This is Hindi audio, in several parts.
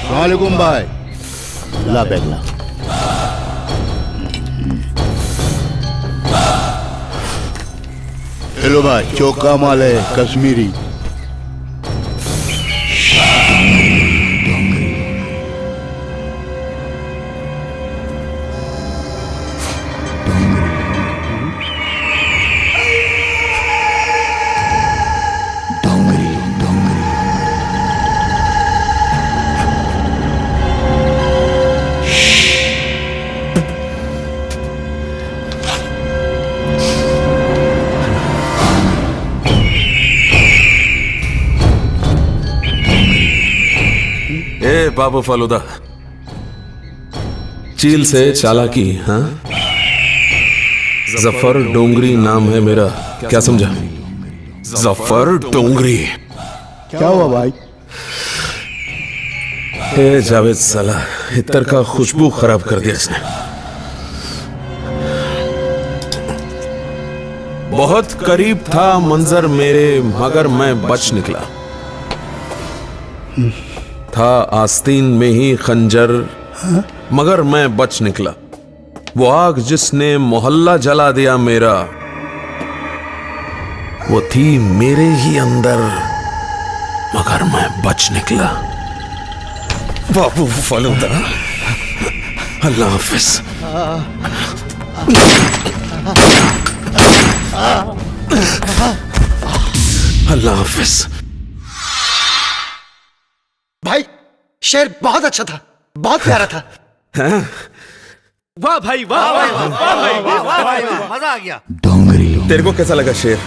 वालेकुम भाई। ला बैग ला। हेलो भाई, चौका माल है कश्मीरी। बाबू फालूदा, चील से चालाकी, हाँ? जफर डोंगरी नाम है मेरा, क्या समझा? जफर डोंगरी। क्या हुआ भाई? ए जावेद साला, इतर का खुशबू खराब कर दिया इसने। बहुत करीब था मंजर मेरे, मगर मैं बच निकला। था आस्तीन में ही खंजर, मगर मैं बच निकला। वो आग जिसने मोहल्ला जला दिया मेरा, वो थी मेरे ही अंदर, मगर मैं बच निकला। बाबू फालूदा, अल्लाह हाफिज। अल्लाह हाफिज। भाई शेर बहुत अच्छा था, बहुत प्यारा था। वाह भाई, वाह वाह वाह, मजा आ गया। तेरे को कैसा लगा शेर?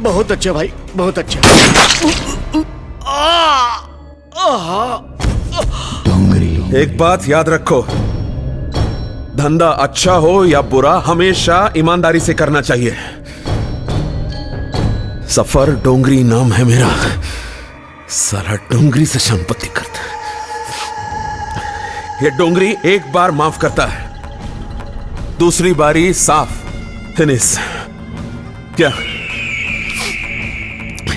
बहुत अच्छा भाई, बहुत अच्छा। एक बात याद रखो, धंधा अच्छा हो या बुरा, हमेशा ईमानदारी से करना चाहिए। सफर डोंगरी नाम है मेरा, सारा डोंगरी से संपत्ति करता है। ये डोंगरी एक बार माफ करता है, दूसरी बारी साफ फिनिश। क्या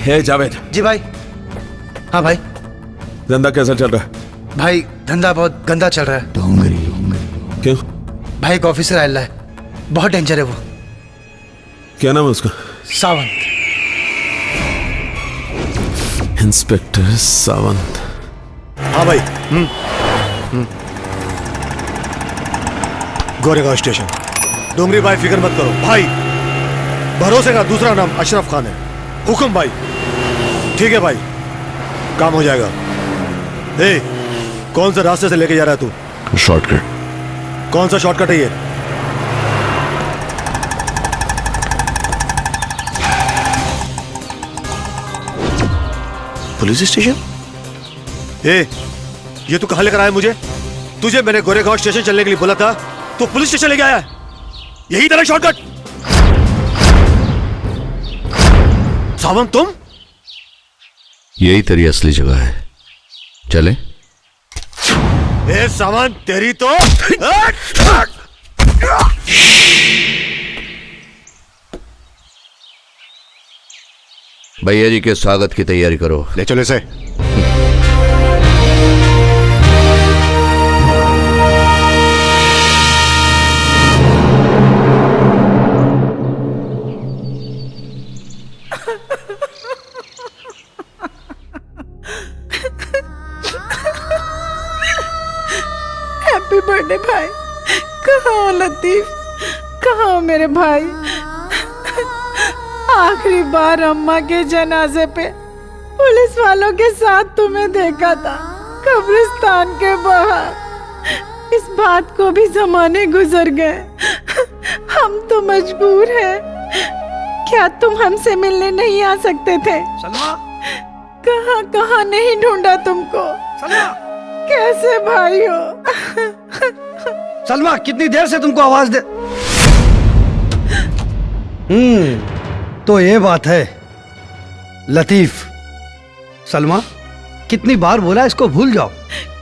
है जावेद? जी भाई। हाँ भाई। धंधा कैसा चल रहा है? भाई धंधा बहुत गंदा चल रहा है। क्यों? भाई एक ऑफिसर आया है, बहुत डेंजर है वो। क्या नाम है उसका? सावंत। इंस्पेक्टर सावंत। हाँ भाई। गोरेगांव स्टेशन। डोंगरी भाई फिक्र मत करो भाई, भरोसे का दूसरा नाम अशरफ खान है। हुक्म भाई। ठीक है भाई, काम हो जाएगा। ए, कौन से रास्ते से लेके जा रहा है तू? शॉर्टकट। कौन सा शॉर्टकट है ये? Police station? ये तू कहां लेकर आया मुझे? तुझे मैंने गोरेगांव स्टेशन चलने के लिए बोला था, तो पुलिस स्टेशन लेके आया है। यही तेरा शॉर्टकट? सावंत तुम? यही तेरी असली जगह है, चले? सावंत तेरी तो भैया जी के स्वागत की तैयारी करो। ले चलो इसे। हैप्पी बर्थडे भाई। कहाँ हो लतीफ, कहाँ हो मेरे भाई? आखिरी बार अम्मा के जनाजे पे पुलिस वालों के साथ तुम्हें देखा था, कब्रिस्तान के बाहर। इस बात को भी जमाने गुजर गए, हम तो मजबूर हैं। क्या तुम हमसे मिलने नहीं आ सकते थे? सलमा। कहाँ कहाँ नहीं ढूंढा तुमको। सलमा। कैसे भाई हो? सलमा कितनी देर से तुमको आवाज दे। तो ये बात है लतीफ। सलमा कितनी बार बोला इसको भूल जाओ।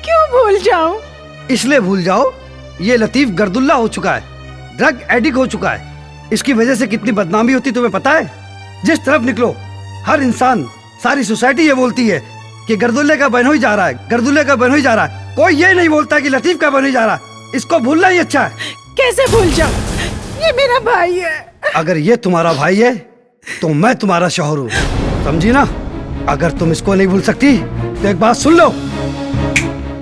क्यों भूल जाऊं? इसलिए भूल जाओ, ये लतीफ गर्दुल्ला हो चुका है, ड्रग एडिक्ट हो चुका है। इसकी वजह से कितनी बदनामी होती तुम्हें पता है? जिस तरफ निकलो हर इंसान, सारी सोसाइटी ये बोलती है कि गर्दुल्ले का बहनोई जा रहा है, गर्दुल्ले का बहनोई जा रहा है। कोई ये नहीं बोलता कि लतीफ का बहनोई जा रहा है। इसको भूलना ही अच्छा है। कैसे भूल जाऊं? ये मेरा भाई है। अगर ये तुम्हारा भाई है तो मैं तुम्हारा शौहर हूँ, समझी ना? अगर तुम इसको नहीं भूल सकती तो एक बात सुन लो,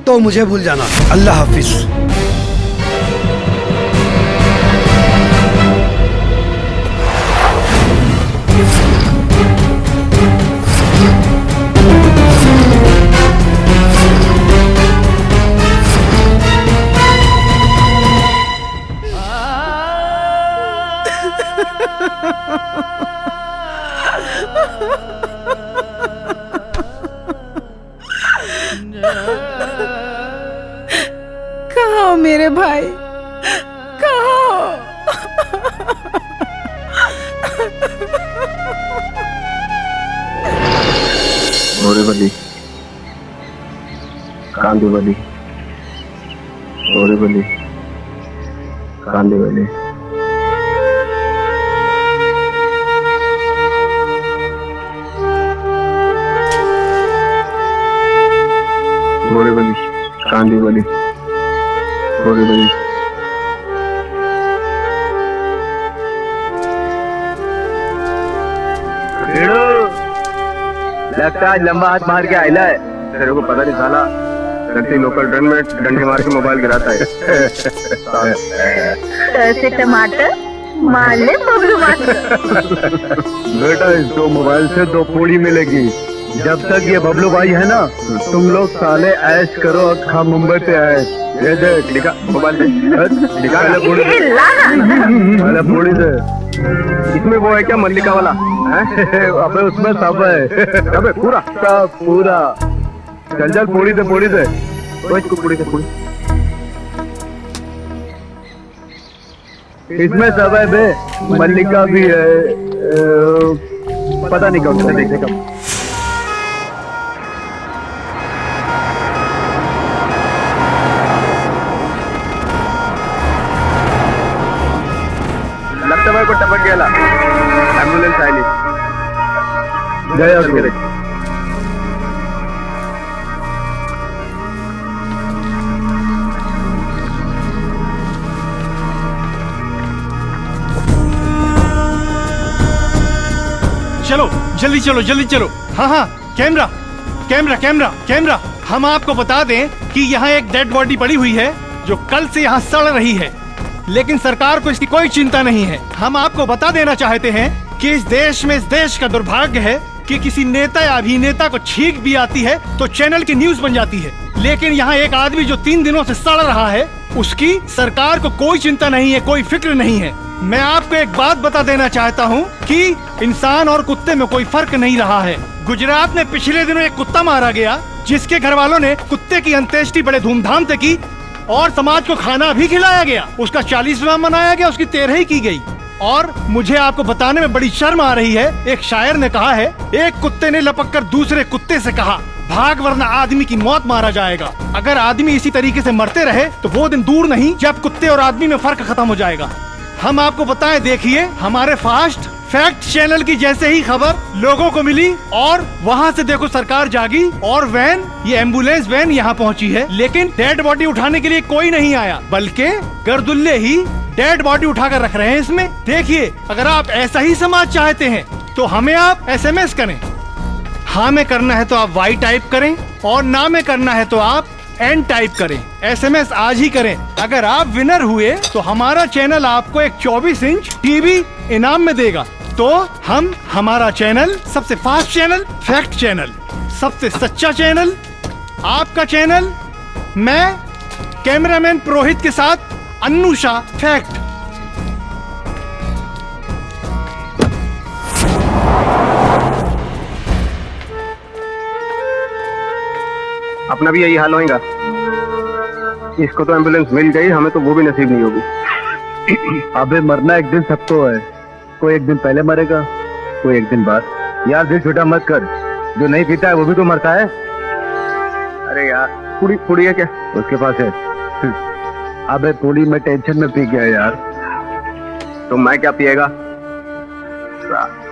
तो मुझे भूल जाना। अल्लाह हाफिज। कहाँ हो मेरे भाई? कहाँ हो? ओरे बली कांदे बली, ओरे बली कांदे बली। ओरे बली कांदे बली, ओरे बली। लगता है आज लंबा हाथ मार के आयला है। तेरे को पता नहीं साला, गलती लोकल ट्रेन में डंडे मार के मोबाइल गिराता है। ऐसे टमाटर मार ले बबलू मास्टर। बेटा इस दो मोबाइल से दो पूड़ी मिलेगी। जब तक ये बबलू भाई है ना, तुम लोग साले ऐश करो और खा मुंबई पे आए। ये दे दिखा मोबाइल दे, दिखा पहले पूड़ी दे, पहले पूड़ी दे। इसमें वो है क्या मल्लिका वाला है? अबे उसमें सब है। अबे पूरा सब पूरा। चल चल पूड़ी दे, पूड़ी दे। इसको पूड़ी दे, पूड़ी। इसमें सब है बे, मल्लिका भी है। पता नहीं कब से देखने का। लगता है को टपक गया। एम्बुलेंस आई नहीं। जय अग्नि। चलो जल्दी चलो, जल्दी चलो। हाँ हाँ, कैमरा कैमरा कैमरा कैमरा। हम आपको बता दें कि यहाँ एक डेड बॉडी पड़ी हुई है जो कल से यहाँ सड़ रही है, लेकिन सरकार को इसकी कोई चिंता नहीं है। हम आपको बता देना चाहते हैं कि इस देश का दुर्भाग्य है कि किसी नेता या अभिनेता को छींक भी आती है तो चैनल की न्यूज बन जाती है, लेकिन यहाँ एक आदमी जो 3 दिनों से सड़ रहा है उसकी सरकार को कोई चिंता नहीं है, कोई फिक्र नहीं है। मैं आपको एक बात बता देना चाहता हूँ कि इंसान और कुत्ते में कोई फर्क नहीं रहा है। गुजरात में पिछले दिनों एक कुत्ता मारा गया जिसके घर वालों ने कुत्ते की अंत्येष्टि बड़े धूमधाम से की और समाज को खाना भी खिलाया गया। उसका 40वां मनाया गया, उसकी 13वीं की गई। और मुझे आपको बताने में बड़ी शर्म आ रही है, एक शायर ने कहा है, एक कुत्ते ने लपक कर दूसरे कुत्ते से कहा, भाग वरना आदमी की मौत मारा जाएगा। अगर आदमी इसी तरीके से मरते रहे तो वो दिन दूर नहीं जब कुत्ते और आदमी में फर्क खत्म हो जाएगा। हम आपको बताएं, देखिए हमारे फास्ट फैक्ट चैनल की जैसे ही खबर लोगों को मिली और वहाँ से देखो सरकार जागी और वैन, ये एम्बुलेंस वैन यहाँ पहुँची है, लेकिन डेड बॉडी उठाने के लिए कोई नहीं आया, बल्कि गर्दुल्ले ही डेड बॉडी उठाकर रख रहे हैं इसमें। देखिए, अगर आप ऐसा ही समाज चाहते हैं तो हमें आप SMS करें। हाँ में करना है तो आप Y टाइप करें और ना में करना है तो आप N टाइप करें। SMS आज ही करें। अगर आप विनर हुए तो हमारा चैनल आपको एक 24 इंच टीवी इनाम में देगा। तो हम हमारा चैनल सबसे फास्ट चैनल, फैक्ट चैनल, सबसे सच्चा चैनल, आपका चैनल, मैं कैमरामैन पुरोहित के साथ अन्नूशा फैक्ट। अपना भी यही हाल होगा। इसको तो एम्बुलेंस मिल गई, हमें तो वो भी नसीब नहीं होगी। अबे मरना एक दिन सबको है, कोई एक दिन पहले मरेगा, कोई एक दिन बाद। यार दिल छोटा मत कर, जो नहीं पीता है वो भी तो मरता है। अरे यार पूड़ी है क्या उसके पास है? अबे पूड़ी में टेंशन में पी गया यार। तो मैं क्या पिएगा?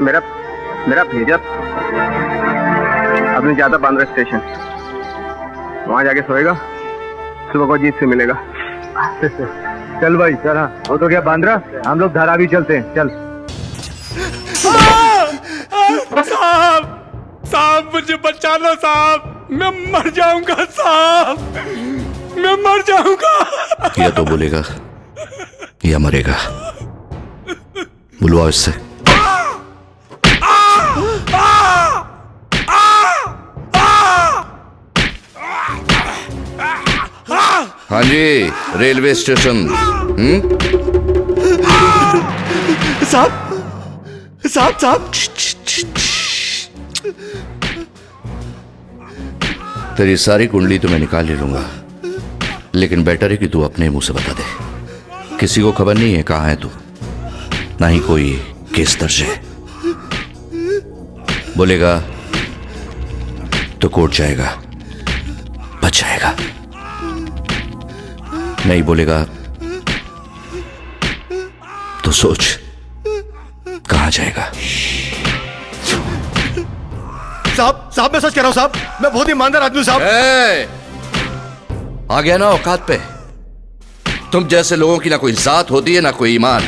मेरा भेजा अभी जाता बांद्रा स्टेशन, वहां जाके सोएगा, सुबह को जीत से मिलेगा। चल भाई चल। हाँ वो तो क्या बांद्रा, हम लोग धारावी चलते हैं, चल। साहब साहब मुझे बचा लो साहब, मैं मर जाऊंगा साहब, मैं मर जाऊंगा। या तो बोलेगा या मरेगा, बुलवाओ इससे। हाँ जी, रेलवे स्टेशन। साहब साहब साहब, तेरी सारी कुंडली तो मैं निकाल ही लूंगा, लेकिन बेटर है कि तू अपने मुंह से बता दे। किसी को खबर नहीं है कहाँ है तू, ना ही कोई केस दर्ज है। बोलेगा तो कोर्ट जाएगा, बच जाएगा। नहीं बोलेगा तो सोच कहाँ जाएगा। साहब साहब मैं सच कह रहा हूं साहब, मैं बहुत ईमानदार आदमी हूं साहब। आ गया ना औकात पे। तुम जैसे लोगों की ना कोई जात होती है ना कोई ईमान।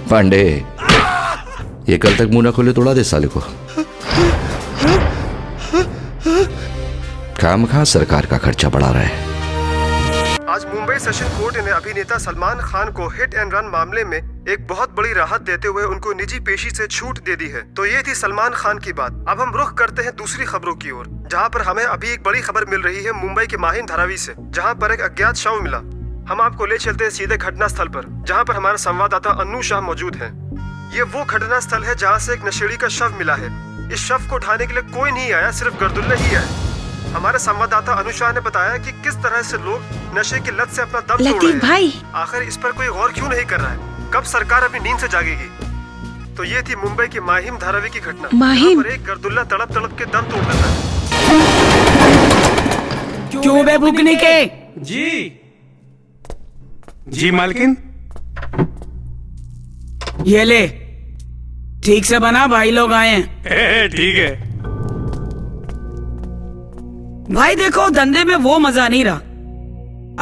पांडे, ये कल तक मुंह ना खोले तोड़ा दे साले को। खामखा सरकार का खर्चा बढ़ा रहा है। आज मुंबई सेशन कोर्ट ने अभिनेता सलमान खान को हिट एंड रन मामले में एक बहुत बड़ी राहत देते हुए उनको निजी पेशी से छूट दे दी है। तो ये थी सलमान खान की बात। अब हम रुख करते हैं दूसरी खबरों की ओर, जहां पर हमें अभी एक बड़ी खबर मिल रही है मुंबई के माहिम धारावी से, जहां पर एक अज्ञात शव मिला। हम आपको ले चलते हैं सीधे घटना स्थल पर, जहां पर हमारे संवाददाता अन्नू शाह मौजूद है। ये वो घटना स्थल है जहाँ से एक नशेड़ी का शव मिला है। इस शव को उठाने के लिए कोई नहीं आया, सिर्फ गर्दुल्ले ही आए। हमारे संवाददाता अनुषा ने बताया कि किस तरह से लोग नशे की लत से अपना दम तोड़ रहे हैं। भाई, आखिर इस पर कोई गौर क्यों नहीं कर रहा है? कब सरकार अपनी नींद से जागेगी? तो ये थी मुंबई की माहिम धारावी की घटना, जहाँ पर एक गर्दुल्ला तड़प तड़प के दम तोड़ देता है। क्यों बे भूखने के? जी मालकिन। ये ले, ठीक से बना, भाई लोग आए हैं। ठीक है भाई देखो, धंधे में वो मजा नहीं रहा।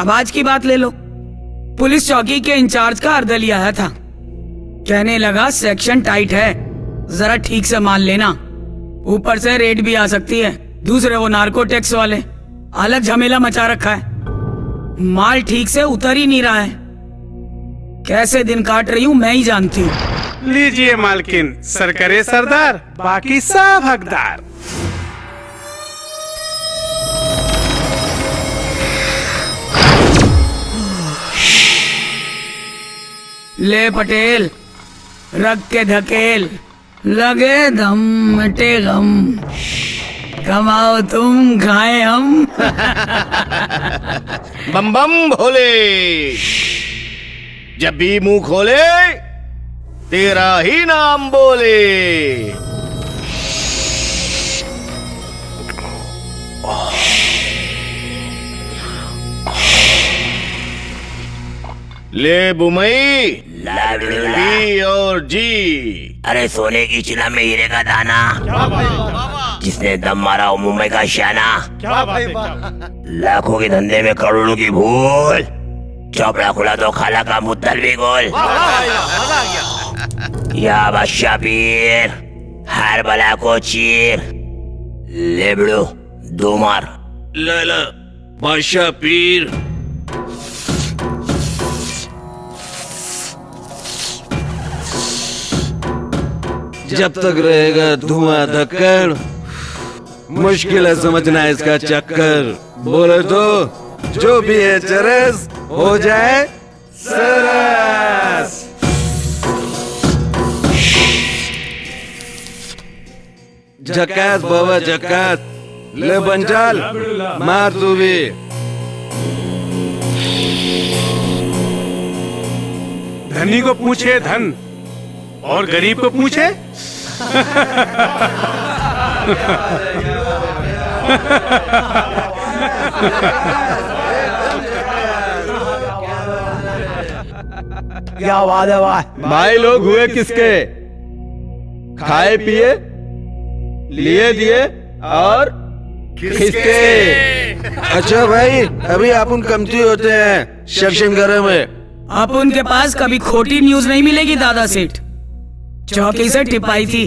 अब आज की बात ले लो। पुलिस चौकी के इंचार्ज का अर्दली आया था, कहने लगा सेक्शन टाइट है, जरा ठीक से मान लेना, ऊपर से रेड भी आ सकती है। दूसरे वो नार्को टैक्स वाले, अलग झमेला मचा रखा है। माल ठीक से उतर ही नहीं रहा है। कैसे दिन काट रही हूँ मैं ही जानती हूँ। लीजिए मालकिन, सरकरे सरदार, बाकी सब हकदार। ले पटेल, रख के धकेल, लगे दम मिटे गम, कमाओ तुम खाए हम। बम बम भोले, जब भी मुंह खोले तेरा ही नाम बोले। ले बुमई, पी और जी। अरे सोने की चिला में हीरे का दाना, जिसने दम मारा हो मुंबई का शाना। लाखों के धंधे में करोड़ों की भूल, चौपड़ा खुला तो खाला का मुद्दल भी गोल। या बादशाह पीर, हर बला को चीर, ले बड़ो दो मार। लाला बादशाह पीर। जब तक रहेगा धुआं धक्कर, मुश्किल है समझना इसका चक्कर। बोले तो जो भी है चरस, हो जाए सरस। झकास बाबा झकास, ले बंजाल मार तू भी। धनी को पूछे धन और गरीब को पूछे क्या बात है भाई। भाई लोग हुए किसके? खाए पिए, लिए दिए और खिसके। अच्छा भाई, अभी अपन कमती होते हैं सेक्शन घर में। आप उनके पास कभी खोटी न्यूज नहीं मिलेगी दादा सेठ। चौकी से टिपाई थी।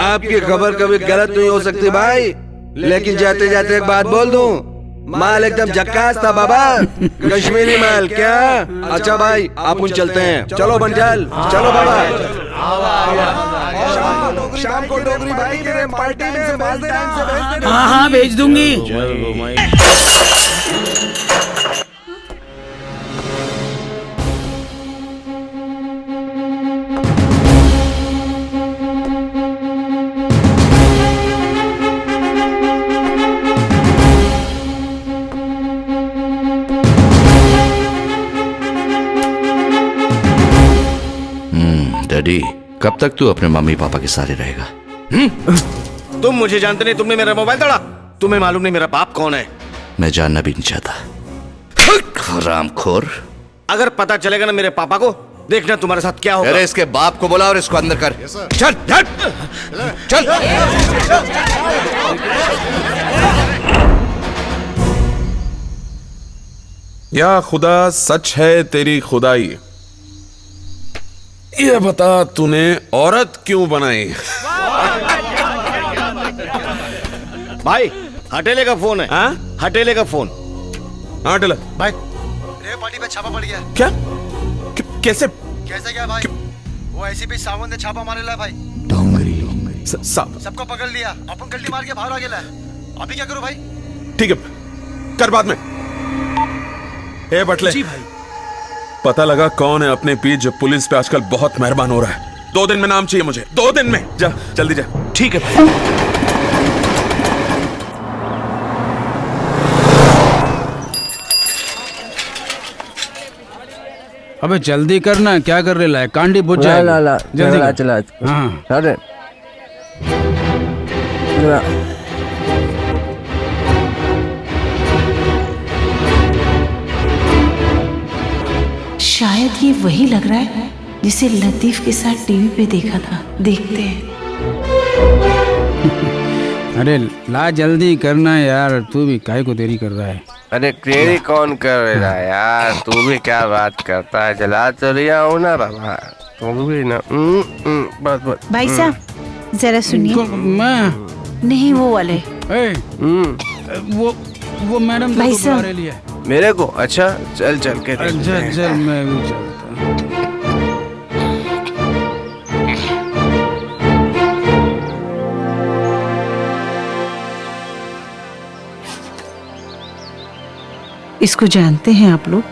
आपकी खबर कभी गलत नहीं हो सकती भाई, लेकिन जाते जाते एक बात बोल दूं, माल एकदम झक्कास था बाबा, कश्मीरी माल। क्या? अच्छा भाई, अपन चलते हैं। चलो बंजाल, चलो बाबा। शाम को डोगरी भाई मेरे पार्टी में माल टाइम से भेज देना। हाँ हाँ भेज दूंगी। डैडी, कब तक तू अपने मम्मी पापा के सारे रहेगा? तुम मुझे जानते नहीं, तुमने मेरा मोबाइल तोड़ा। तुम्हें मालूम नहीं मेरा बाप कौन है? मैं जानना भी नहीं चाहता। हरामखोर। अगर पता चलेगा ना मेरे पापा को, देखना तुम्हारे साथ क्या होगा। अरे इसके बाप को बुला और इसको अंदर कर। चल चल चल। या खुदा, सच है तेरी खुदाई। ये बता, तूने औरत क्यों बनाई? भाई, हटेले का फोन है। हाँ? हटेले का फोन। हाँ हटेला भाई, रेप पार्टी पे छापा पड़ गया। क्या? कैसे? कैसे क्या भाई? वो एसीपी सावंत ने छापा मारेला भाई। सबको पकड़ लिया। अपन गलती मार के बाहर आ गया। अभी क्या करूं भाई? ठीक है, कर बाद में। ए बटले जी भाई, पता लगा कौन है अपने पीठ जो पुलिस पे आजकल बहुत मेहरबान हो रहा है। 2 दिन में नाम चाहिए मुझे, 2 दिन में। जा जल्दी जा। ठीक है भाई। अबे जल्दी करना, क्या कर रहे है? कांडी बुझ जाए। जल्दी कर। चला। हाँ अरे शायद ये वही लग रहा है जिसे लतीफ के साथ टीवी पे देखा था। देखते हैं। अरे ला जल्दी करना यार, तू भी काहे को देरी कर रहा है? अरे क्रेरी कौन कर रहा है यार? तू भी क्या बात करता है? जला तो रिया हूँ ना बाबा, तू भी ना। बस भाई साहब जरा सुनिए। मैं नहीं वो वाले। वो मैडम भाई तो बुला साहब। रही है। मेरे को? अच्छा चल चल के देखते चल हैं। चल, मैं भी चलता। इसको जानते हैं आप लोग?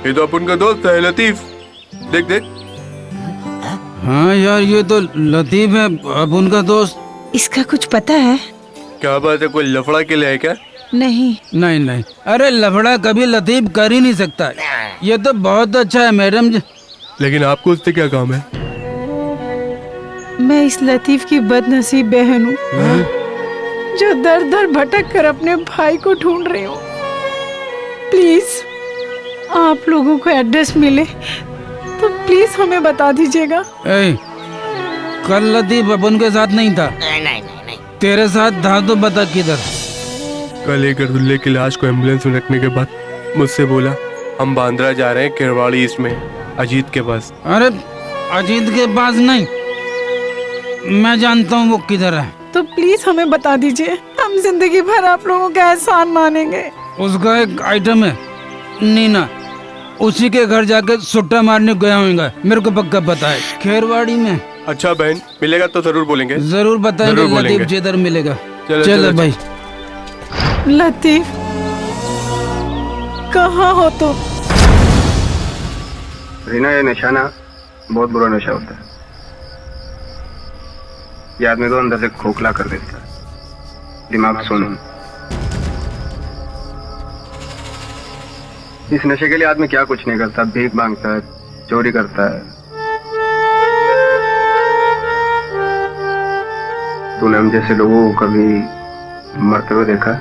ये तो अपन का दोस्त है लतीफ। देख देख। हाँ यार, ये तो लतीफ है, अब उनका दोस्त। इसका कुछ पता है? क्या बात है, कोई लफड़ा के लिए है क्या? नहीं नहीं, अरे लफड़ा कभी लतीफ कर ही नहीं सकता। ये तो बहुत अच्छा है मैडम जी। लेकिन आपको उससे क्या काम है? मैं इस लतीफ की बदनसीब बहन हूँ जो दर दर भटक कर अपने भाई को ढूंढ रही हूँ। प्लीज आप लोगों को एड्रेस मिले तो प्लीज हमें बता दीजिएगा। कल लतीफ अपन के साथ नहीं था। नहीं। तेरे साथ था तो बता किधर? कल एक दुल्ले की लाश को एम्बुलेंस में रखने के बाद मुझसे बोला, हम बांद्रा जा रहे हैं किरवाड़ी इसमें, अजीत के पास। अरे अजीत के पास नहीं, मैं जानता हूँ वो किधर है। तो प्लीज हमें बता दीजिए, हम जिंदगी भर आप लोगों का एहसान मानेंगे। उसका एक आइटम है नीना, उसी के घर जाके सुट्टा मारने गया होगा। मेरे को पक्का पता है, खेरवाड़ी में। अच्छा बहन, मिलेगा तो जरूर बोलेंगे। जरूर बताएंगे लतीफ जिधर मिलेगा। चलो भाई। लतीफ कहाँ हो तुम? रीना, ये नशा ना बहुत बुरा नशा होता है। ये आदमी को अंदर से खोखला कर देता है। दिमाग सुनो, इस नशे के लिए आदमी क्या कुछ नहीं करता, भीख मांगता है, चोरी करता है। तूने हम जैसे लोगों को कभी मरते हुए देखा?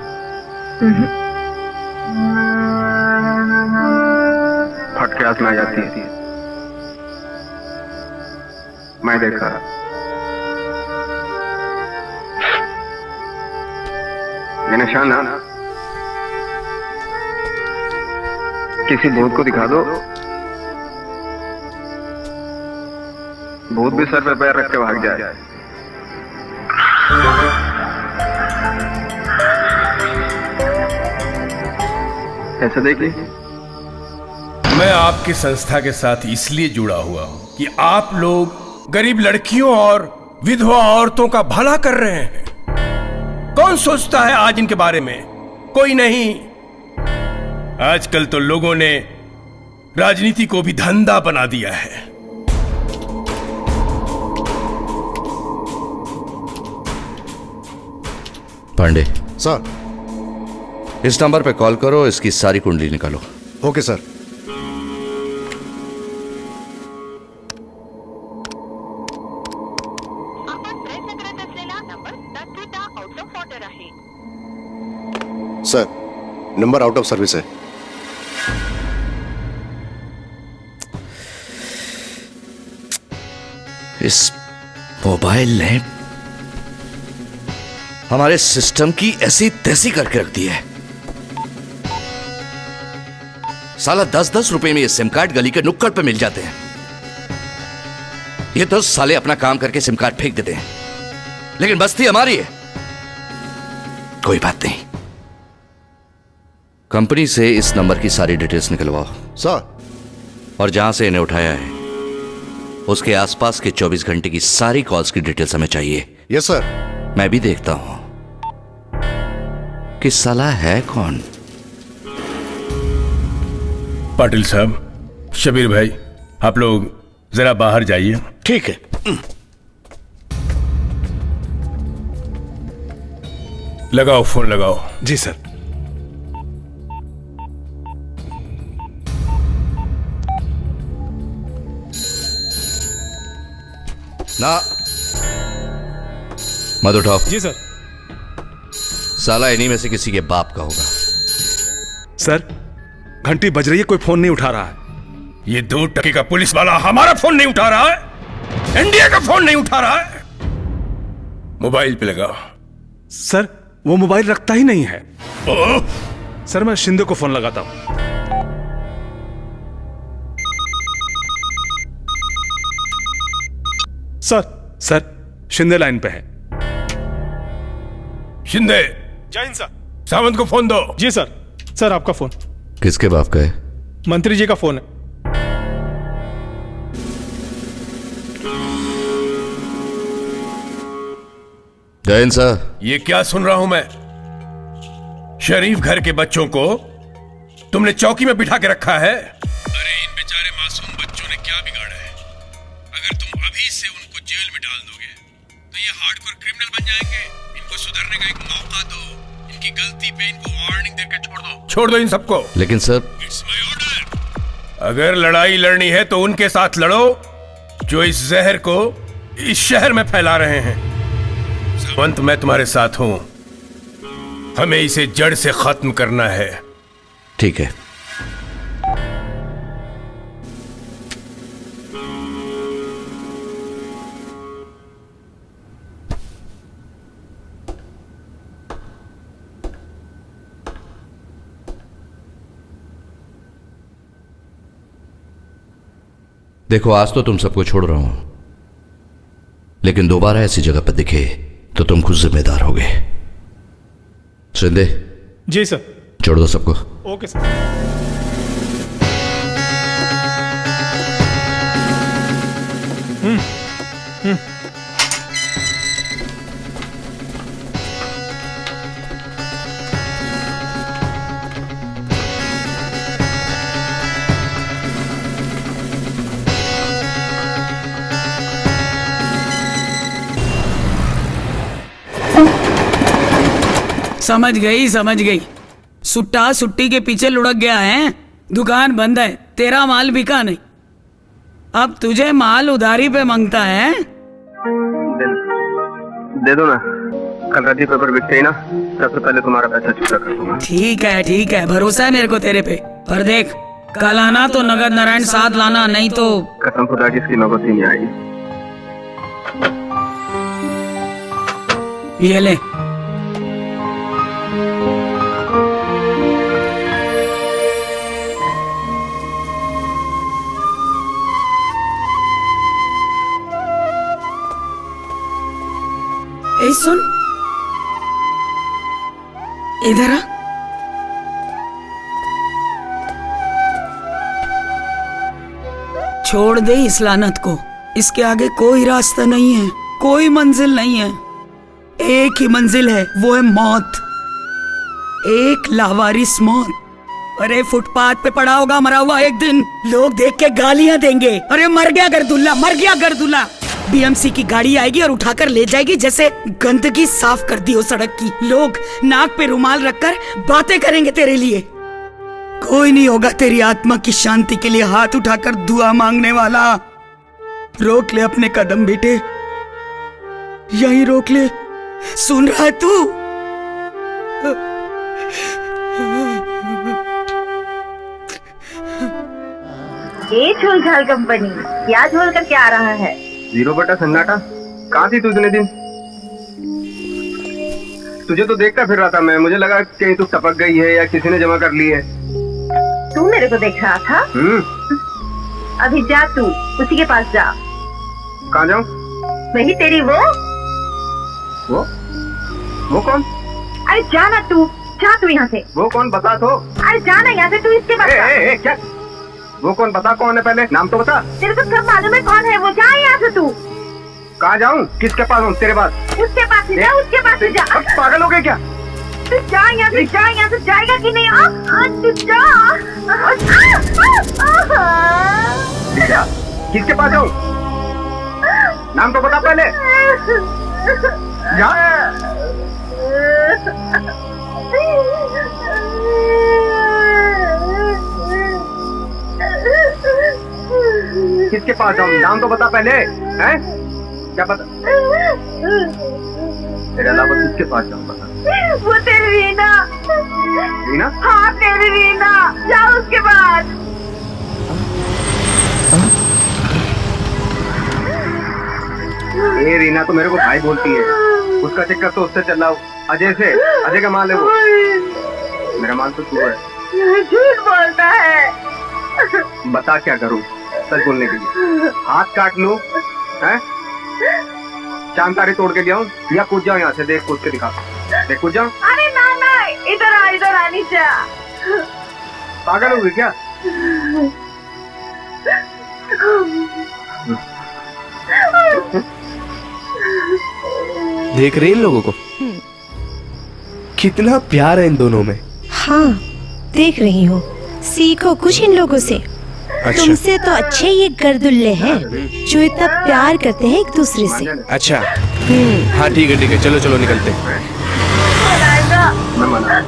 फट के आंख में आ जाती है। मैं देखा। ये निशान ना किसी भूत को दिखा दो, भूत भी सर पे पैर रख के भाग जाए। ऐसे देखिए, मैं आपकी संस्था के साथ इसलिए जुड़ा हुआ हूं कि आप लोग गरीब लड़कियों और विधवा औरतों का भला कर रहे हैं। कौन सोचता है आज इनके बारे में? कोई नहीं। आजकल तो लोगों ने राजनीति को भी धंधा बना दिया है। पांडे सर, इस नंबर पे कॉल करो, इसकी सारी कुंडली निकालो। Okay sir. Sir, number out of service है। इस मोबाइल ने हमारे सिस्टम की ऐसी तैसी करके रख दी है। साला 10-10 रुपए में ये सिम कार्ड गली के नुक्कड़ पे मिल जाते हैं। ये तो साले अपना काम करके सिम कार्ड फेंक देते हैं, लेकिन बस्ती हमारी है। कोई बात नहीं, कंपनी से इस नंबर की सारी डिटेल्स निकलवाओ सर, और जहां से इन्हें उठाया है उसके आसपास के 24 घंटे की सारी कॉल्स की डिटेल्स हमें चाहिए। Yes sir. मैं भी देखता हूं कि साला है कौन। पाटिल साहब, शबीर भाई, आप लोग जरा बाहर जाइए। ठीक है। लगाओ फोन, लगाओ। जी सर। ना मत उठाओ। जी सर। साला इन्हीं में से किसी के बाप का होगा। सर, घंटी बज रही है, कोई फोन नहीं उठा रहा है। ये 2 टके का पुलिस वाला हमारा फोन नहीं उठा रहा है, इंडिया का फोन नहीं उठा रहा है। मोबाइल पे लगाओ। सर, वो मोबाइल रखता ही नहीं है। सर, मैं शिंदे को फोन लगाता हूं। सर, शिंदे लाइन पे है। शिंदे। जय हिंद सर। सावंत को फोन दो। जी सर। सर, आपका फोन। किसके बाप का है? मंत्री जी का फोन है। जय हिंद सर। ये क्या सुन रहा हूं मैं? शरीफ घर के बच्चों को तुमने चौकी में बिठा के रखा है। अरे इन बेचारे मासूम बच्चों ने क्या बिगाड़ा है? अगर तुम अभी से उनको जेल में डाल दोगे तो ये हार्डकोर क्रिमिनल बन जाएंगे। इनको सुधरने का एक मौका दो। इनकी गलती पे इनको वार्निंग देकर छोड़ दो इन सबको। लेकिन सर, इट्स माय ऑर्डर। अगर लड़ाई लड़नी है तो उनके साथ लड़ो जो इस जहर को इस शहर में फैला रहे हैं। सावंत, मैं तुम्हारे साथ हूं। हमें इसे जड़ से खत्म करना है। ठीक है। देखो, आज तो तुम सबको छोड़ रहा हूं, लेकिन दोबारा ऐसी जगह पर दिखे तो तुम खुद जिम्मेदार होगे। शिंदे। जी सर। छोड़ दो सबको। Okay sir. समझ गई। सुट्टा सुट्टी के पीछे लुढ़क गया है। दुकान बंद है, तेरा माल बिका नहीं, अब तुझे माल उधारी पे मांगता है। दे दो ना, कल रात पेपर बिकते ही ना, सबसे पहले तुम्हारा पैसा चुका कर दूंगा। ठीक है, भरोसा है मेरे को तेरे पे। पर देख, कल आना तो नगद नारायण साथ लाना, नहीं तो कसम खुदा की इसकी नौबत ही नहीं आएगी। ये ले। ए सुन, इधर आ। छोड़ दे इस लानत को, इसके आगे कोई रास्ता नहीं है, कोई मंजिल नहीं है। एक ही मंजिल है, वो है मौत, एक लावारिस मौत। अरे फुटपाथ पे पड़ा होगा मरा हुआ, एक दिन लोग देख के गालियां देंगे, अरे मर गया गर्दुल्ला, मर गया गर्दुल्ला। बीएमसी की गाड़ी आएगी और उठाकर ले जाएगी जैसे गंदगी साफ कर दी हो सड़क की। लोग नाक पे रुमाल रखकर बातें करेंगे तेरे लिए। कोई नहीं होगा तेरी आत्मा की शांति के लिए हाथ उठाकर दुआ मांगने वाला। रोक ले अपने कदम बेटे, यहीं रोक ले। सुन रहा है तू? ये झोलझाल कंपनी क्या झोल कर क्या आ रहा है? 0 सन्नाटा। कहाँ थी तू इतने दिन? तुझे तो देखता फिर रहा था मैं, मुझे लगा कहीं तू टपक गई है या किसी ने जमा कर ली है। तू मेरे को देख रहा था? अभी जा तू उसी के पास जा। कहाँ जाऊँ? वही तेरी वो कौन? अरे जाना तू, जा तू यहाँ से। वो कौन बता तो? अरे जाना यहाँ से तू, इसके पास जा। क्या? वो कौन बता, कौन है पहले नाम तो बता। तेरे को सब मालूम है कौन है वो, जा यहाँ से तू। कहाँ जाऊँ? किसके पास हूँ? तेरे पास? उसके पास से जा, उसके पास से जा। पागल हो गए क्या? तू जा यहाँ से, जा यहाँ से, जाएगा कि नहीं? तू जा। किसके पास जाऊँ? नाम तो बता पहले। जा। किसके पास जाऊँ? नाम तो बता पहले, हैं? क्या पता? तेरे अलावा किसके पास जाऊँ बता? वो तेरी रीना। रीना? हाँ तेरी रीना, जा उसके पास। ये रीना तो मेरे को भाई बोलती है, उसका चक्कर तो उससे चल रहा हूँ, अजय से। अजय का माल है वो, मेरा माल तो तू है। झूठ बोलता है। बता क्या करूँ सच बोलने के लिए? हाथ काट लूं हैं? चांद तारे तोड़ के ले आऊं या कूद जाऊं यहाँ से? देख कूद के दिखा, देख कूद जाऊं। अरे ना ना, इधर आ नीचे। पागल हो गई क्या? देख रहे इन लोगों को? कितना प्यार है इन दोनों में। हाँ देख रही हूँ, सीखो कुछ इन लोगों से। अच्छा। तुमसे तो अच्छे ये गर्दुल्ले हैं जो इतना प्यार करते हैं एक दूसरे से। अच्छा हाँ ठीक है, चलो चलो निकलते हैं। मैं मना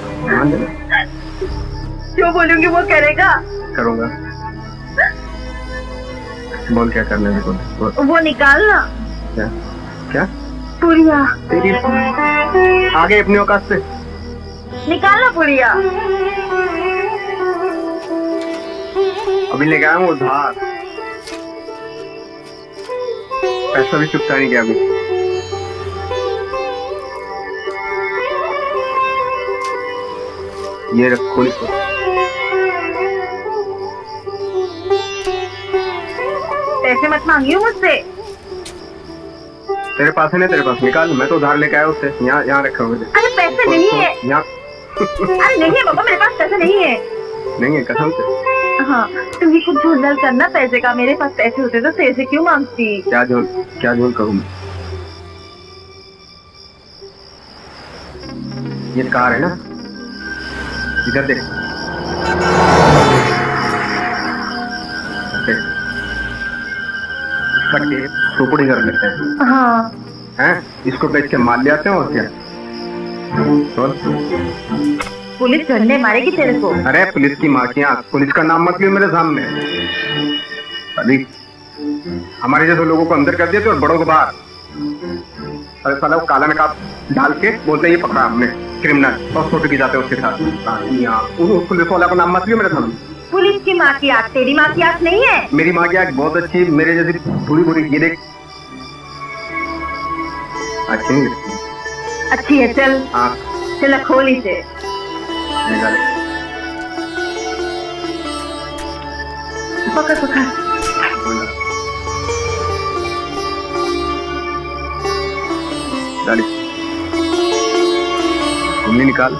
जो बोलूंगी वो करेगा। करूंगा। बोल क्या करने में? बोल। वो निकालना। क्या? क्या? पुड़िया तेरी आगे अपनी औकात से निकालना पुड़िया। अभी ले गया हूँ उधार, पैसा भी चुकता नहीं गया अभी। ये रखो इसको। पैसे मत मांगियो मुझसे। तेरे पास है ना? तेरे पास निकाल, मैं तो उधार लेके आया उससे। यहाँ रखा हुआ है। अरे पैसे नहीं है यहाँ। अरे नहीं है बाबा, मेरे पास पैसे नहीं है। नहीं है कसम से? हाँ तुम ही कुछ झोल करना पैसे का। मेरे पास पैसे होते तो पैसे क्यों मांगती? क्या झोल करूँ? ये कार है ना, इधर देख। इसका टेप टुकड़ी कर लेते हैं। हाँ हैं? इसको बेच के माल ले आते हैं और क्या? पुलिस झंडे मारेगी तेरे को। अरे पुलिस की माँ की आँख, पुलिस का नाम मत लियो मेरे सामने। अभी हमारे जैसे लोगों को अंदर कर दिया और बड़ों को बाहर। अरे साला वो काला नकाब डाल के बोलते ये पकड़ा हमने क्रिमिनल, और फोटो की जाते हैं उसके साथ। उस पुलिस वाला का नाम मत लियो मेरे सामने। पुलिस की माँ की आँख तेरी माँ की आँख नहीं है। मेरी माँ की आँख बहुत अच्छी, मेरे जैसी बुरी बुरी। ये देख अच्छी नहीं लगती। अच्छी है, चल हाँ चल खोल इसे। निकाले। पकड़ पकड़। डाली। उंगली निकाल।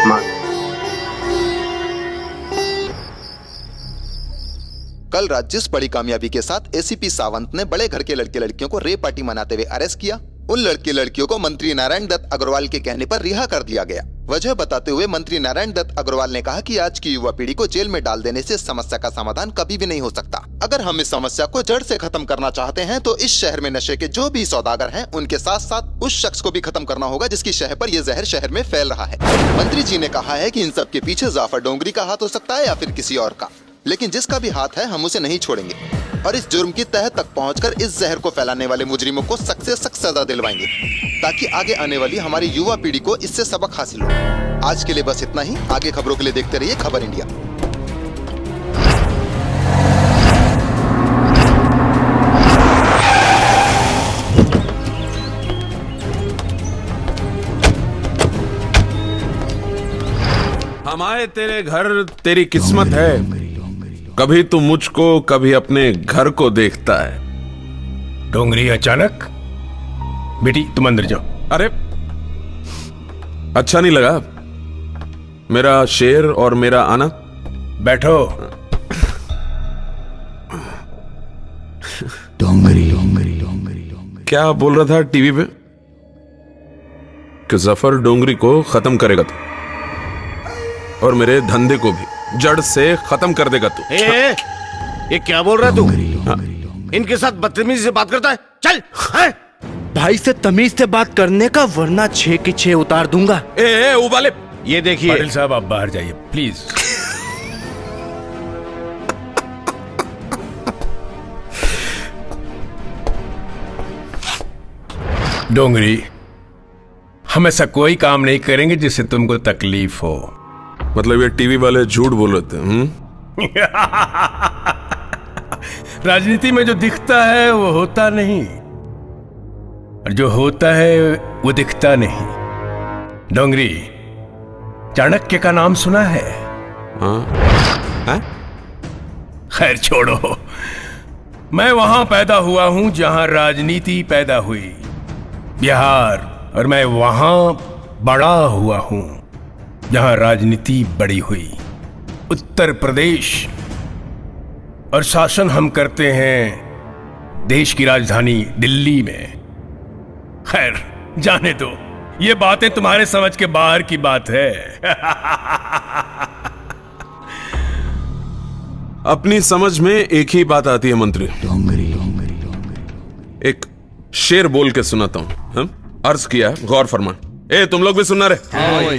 मार। कल रात जिस बड़ी कामयाबी के साथ एसीपी सावंत ने बड़े घर के लड़के लड़कियों को रेप पार्टी मनाते हुए अरेस्ट किया, उन लड़के लड़कियों को मंत्री नारायण दत्त अग्रवाल के कहने पर रिहा कर दिया गया। वजह बताते हुए मंत्री नारायण दत्त अग्रवाल ने कहा कि आज की युवा पीढ़ी को जेल में डाल देने से समस्या का समाधान कभी भी नहीं हो सकता। अगर हम इस समस्या को जड़ से खत्म करना चाहते हैं तो इस शहर में नशे के जो भी सौदागर हैं उनके साथ साथ उस शख्स को भी खत्म करना होगा जिसकी शहर पर यह जहर शहर में फैल रहा है। मंत्री जी ने कहा है कि इन सब के पीछे जाफर डोंगरी का हाथ हो सकता है या फिर किसी और का, लेकिन जिसका भी हाथ है हम उसे नहीं छोड़ेंगे और इस जुर्म की तह तक पहुंचकर इस जहर को फैलाने वाले मुजरिमों को सख्त से सख्त सजा दिलवाएंगे ताकि आगे आने वाली हमारी युवा पीढ़ी को इससे सबक हासिल हो। आज के लिए बस इतना ही। आगे खबरों के लिए देखते रहिए खबर इंडिया। हम आए तेरे घर, तेरी किस्मत है, कभी तू मुझको कभी अपने घर को देखता है। डोंगरी अचानक? बेटी तुम अंदर जाओ। अरे अच्छा नहीं लगा मेरा शेर और मेरा आना? बैठो। डोंगरी क्या बोल रहा था टीवी पे कि जफर डोंगरी को खत्म करेगा तू और मेरे धंधे को भी जड़ से खत्म कर देगा तू। ये क्या बोल रहा है तू? इनके साथ बदतमीजी से बात करता है? चल है? भाई से तमीज से बात करने का, वरना 6 की 6 उतार दूंगा। उबाले। ये देखिए पाटिल साहब आप बाहर जाइए प्लीज। डोंगरी, हम ऐसा कोई काम नहीं करेंगे जिससे तुमको तकलीफ हो। मतलब ये टीवी वाले झूठ बोल रहे थे? राजनीति में जो दिखता है वो होता नहीं, और जो होता है वो दिखता नहीं। डोंगरी, चाणक्य का नाम सुना है? खैर छोड़ो, मैं वहां पैदा हुआ हूं जहां राजनीति पैदा हुई, बिहार, और मैं वहां बड़ा हुआ हूं जहां राजनीति बड़ी हुई, उत्तर प्रदेश, और शासन हम करते हैं देश की राजधानी दिल्ली में। खैर जाने दो, ये बातें तुम्हारे समझ के बाहर की बात है। अपनी समझ में एक ही बात आती है मंत्री। एक शेर बोल के सुनाता हूं। अर्ज किया, गौर फरमा। तुम लोग भी सुनना रहे?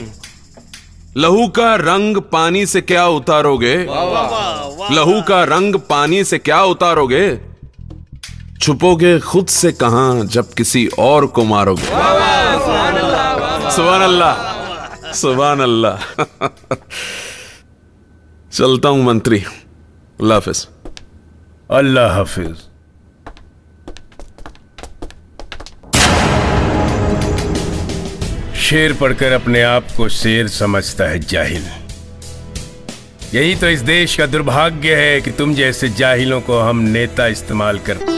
लहू का रंग पानी से क्या उतारोगे? लहू का रंग पानी से क्या उतारोगे? छुपोगे खुद से कहां जब किसी और को मारोगे? सुभान अल्लाह, सुभान अल्लाह। चलता हूं मंत्री, अल्लाह हाफिज। अल्लाह हाफिज। शेर पढ़कर अपने आप को शेर समझता है जाहिल। यही तो इस देश का दुर्भाग्य है कि तुम जैसे जाहिलों को हम नेता इस्तेमाल करते।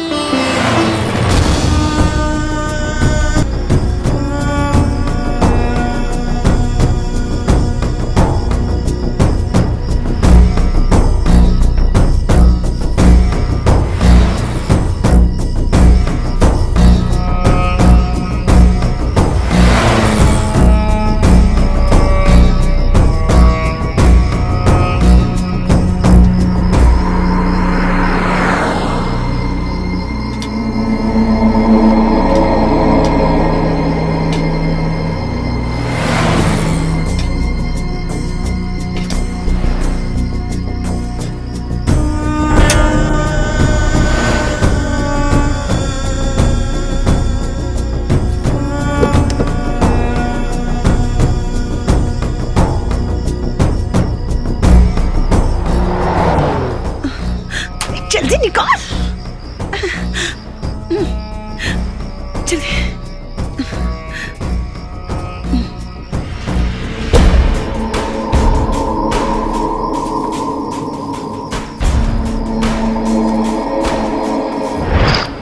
चलिए।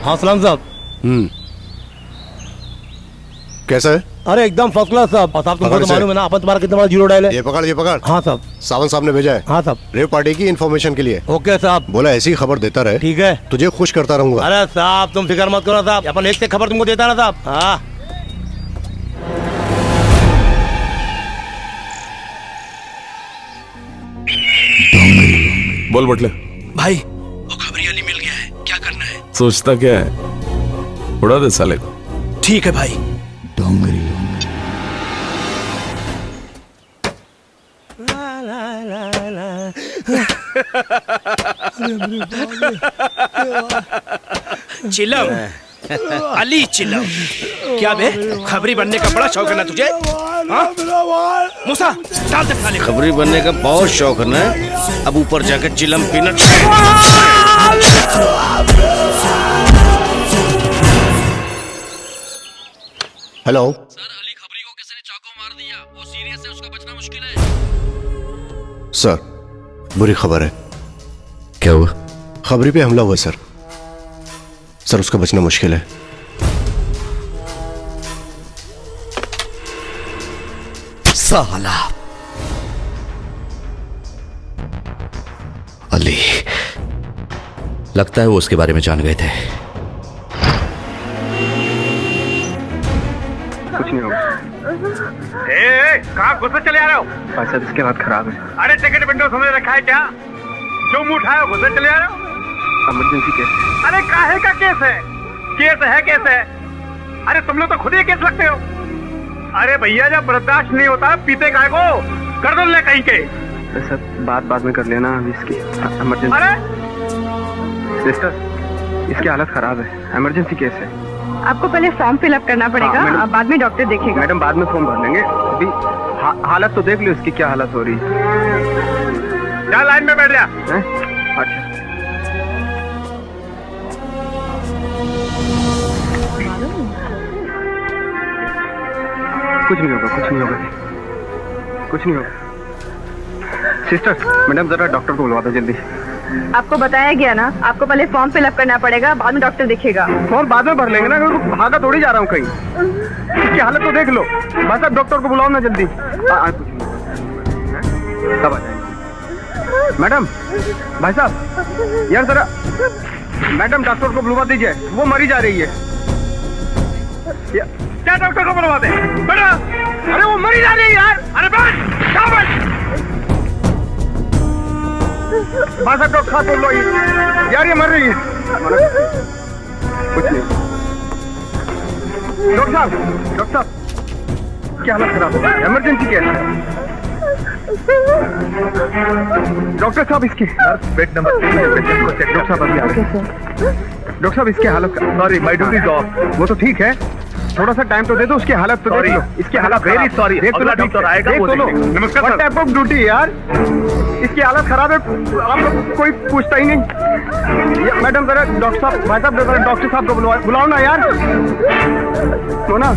हाँ सलाम साहब। कैसा है? अरे एकदम फर्स्ट क्लास साहब। और साहब तुमको तो मालूम है ना अपन तुम्हारा कितना बड़ा जीरो डायल है। ये पकड़। हाँ साहब। सावंत साहब ने भेजा है। हाँ साहब। रेव पार्टी की इन्फॉर्मेशन के लिए। ओके साहब। बोला ऐसी खबर देता रहे। ठीक है। तुझे खुश करता रहूंगा। अरे साहब तुम फिक्र मत करो साहब, अपन एक से खबर तुमको देता ना साहब। हाँ बोल बटले। भाई वो खबरी अली मिल गया है, क्या करना है? सोचता क्या है, उड़ा दे साले को। ठीक है भाई। चिलम अली चिलम, क्या बे खबरी बनने का बड़ा शौक है ना तुझे? मूसा डाल दे साले को। खबरी बनने का बहुत शौक है ना, अब ऊपर जाकर चिलम पीना। हेलो सर, बुरी खबर है। क्या हुआ? खबरी पे हमला हुआ सर। सर उसका बचना मुश्किल है। साला अली, लगता है वो उसके बारे में जान गए थे। कुछ नहीं होगा। कहाँ गुस्से चले आ रहे हो? भाई साहब इसके हाथ खराब है। अरे टिकट विंडो समझ रखा है क्या? जो मुंह उठाया गुस्से चले आ रहे हो? Emergency case. अरे काहे का केस है? केस है। अरे तुम लोग तो खुद ही केस लगते हो। अरे भैया जब बर्दाश्त नहीं होता पीते काय को कर दो ले कहीं के। सर बाद में कर लेना इसकी इमरजेंसी। अरे सिस्टर इसकी हालत खराब है, इमरजेंसी केस है। आपको पहले फॉर्म फिलअप करना पड़ेगा, बाद में डॉक्टर देखेगा। मैडम बाद में फॉर्म भर लेंगे, अभी हालत तो देख लो इसकी क्या हालत हो रही है। जा लाइन में बैठ जा। अच्छा कुछ नहीं होगा। सिस्टर मैडम जरा डॉक्टर को बुलवा दो जल्दी। आपको बताया गया ना, आपको पहले फॉर्म फिलअप करना पड़ेगा, बाद में डॉक्टर देखेगा। फॉर्म बाद में भर लेंगे ना, भागा थोड़ी जा रहा हूँ कहीं। इसकी हालत तो देख लो। बस अब डॉक्टर को बुलाओ ना जल्दी। कब आ जाएंगे मैडम? भाई साहब यार जरा मैडम डॉक्टर को बुलवा दीजिए, वो मरी जा रही है। क्या डॉक्टर को बुलवा दे? बेटा अरे वो मरी जा रही है यार। अरे भाई साहब डॉक्टर साहब बोल लो यार, ये मर रही है। कुछ नहीं। डॉक्टर साहब क्या हालत खराब है, इमरजेंसी केस है। डॉक्टर साहब इसकी बेड नंबर 3 है, पेशेंट को चेक। डॉक्टर साहब अभी आ गए। डॉक्टर साहब इसकी हालत, sorry my duty is of. वो तो ठीक है, थोड़ा सा टाइम तो दे दो, उसकी हालत तो देख लो। इसकी हालत वेरी सॉरी, देख लो डॉक्टर आएगा वो देख लो। नमस्कार व्हाट टाइप ऑफ ड्यूटी यार, इसकी हालत खराब है, आप लोग कोई पूछता ही नहीं। मैडम जरा डॉक्टर साहब, भाई साहब जरा डॉक्टर साहब को बुलाओ ना यार। मोना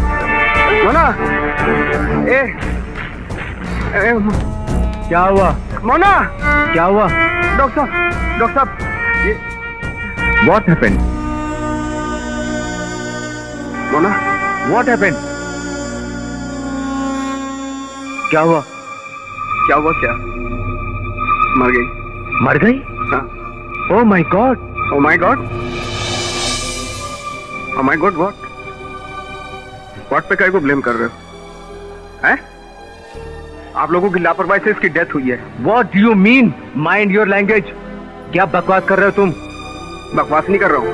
ए क्या हुआ मोना? क्या हुआ? डॉक्टर साहब ये what happened? Mona what happened? क्या हुआ? क्या मर गई? हाँ। ओह माय गॉड व्हाट पे काय को ब्लेम कर रहे हो? हैं? आप लोगों की लापरवाही से इसकी डेथ हुई है। What do you mean? Mind your language. क्या बकवास कर रहे हो तुम? बकवास नहीं कर रहा हूं।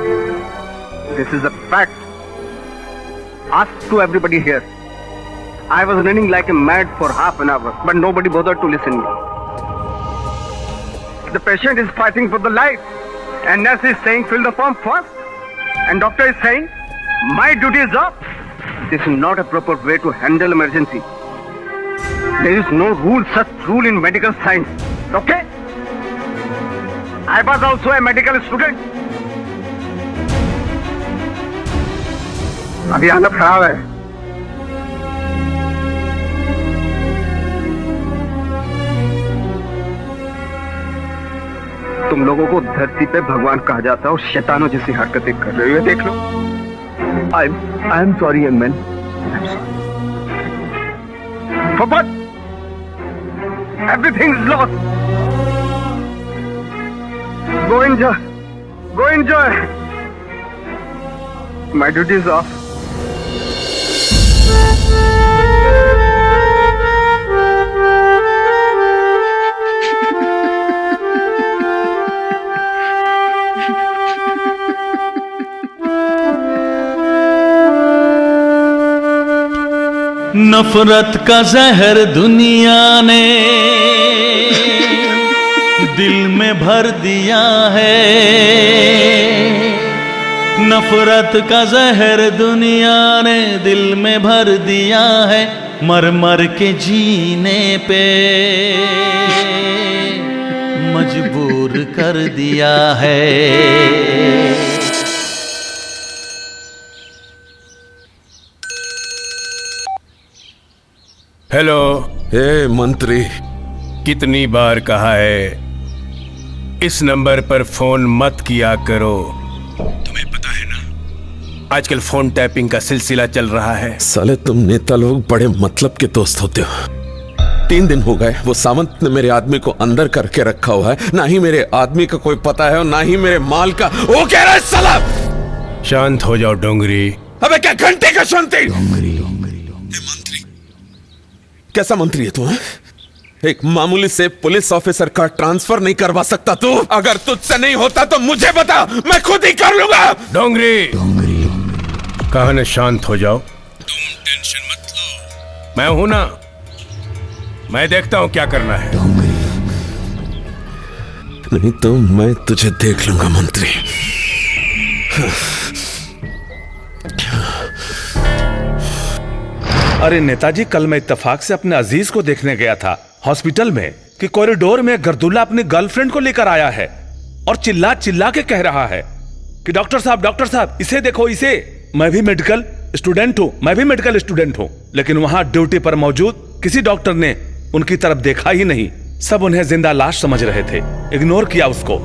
This is a fact. Ask to everybody here. I was running like a mad for half an hour, but nobody bothered to listen me. The patient is fighting for the life, and nurse is saying fill the form first, and doctor is saying my duty is up. This is not a proper way to handle emergency. There is no such rule in medical science. Okay? I was also a medical student. अभी हालत खराब है। तुम लोगों को धरती पे भगवान कहा जाता है और शैतानों जैसी हरकतें कर रहे हो, देख लो। I am sorry young man. For what? Everything is lost. Go enjoy. Go enjoy. My duty is off. नफरत का जहर दुनिया ने दिल में भर दिया है। नफरत का जहर दुनिया ने दिल में भर दिया है। मर मर के जीने पे मजबूर कर दिया है। हेलो। हे मंत्री, कितनी बार कहा है इस नंबर पर फोन मत किया करो। तुम्हें पता है ना आजकल फोन टैपिंग का सिलसिला चल रहा है। साले तुम नेता लोग बड़े मतलब के दोस्त होते हो। 3 दिन हो गए वो सावंत ने मेरे आदमी को अंदर करके रखा हुआ है। ना ही मेरे आदमी का कोई पता है और ना ही मेरे माल का। वो कह रहा है साला। शांत हो जाओ डोंगरी। अबे क्या घंटे का शांति? कैसा मंत्री है तू? एक मामूली से पुलिस ऑफिसर का ट्रांसफर नहीं करवा सकता तू? अगर तुझसे नहीं होता तो मुझे बता, मैं खुद ही कर लूंगा। डोंगरी कहा ना शांत हो जाओ। तुम टेंशन मत लो, मैं हूं ना। मैं देखता हूं क्या करना है। नहीं तो मैं तुझे देख लूंगा मंत्री। अरे नेताजी, कल मैं इत्तेफाक से अपने अजीज को देखने गया था हॉस्पिटल में कि कॉरिडोर में गर्दुल्ला अपनी गर्लफ्रेंड को लेकर आया है और चिल्ला चिल्ला के कह रहा है कि डॉक्टर साहब इसे देखो, इसे। मैं भी मेडिकल स्टूडेंट हूं, लेकिन वहां ड्यूटी पर मौजूद किसी डॉक्टर ने उनकी तरफ देखा ही नहीं। सब उन्हें जिंदा लाश समझ रहे थे, इग्नोर किया उसको।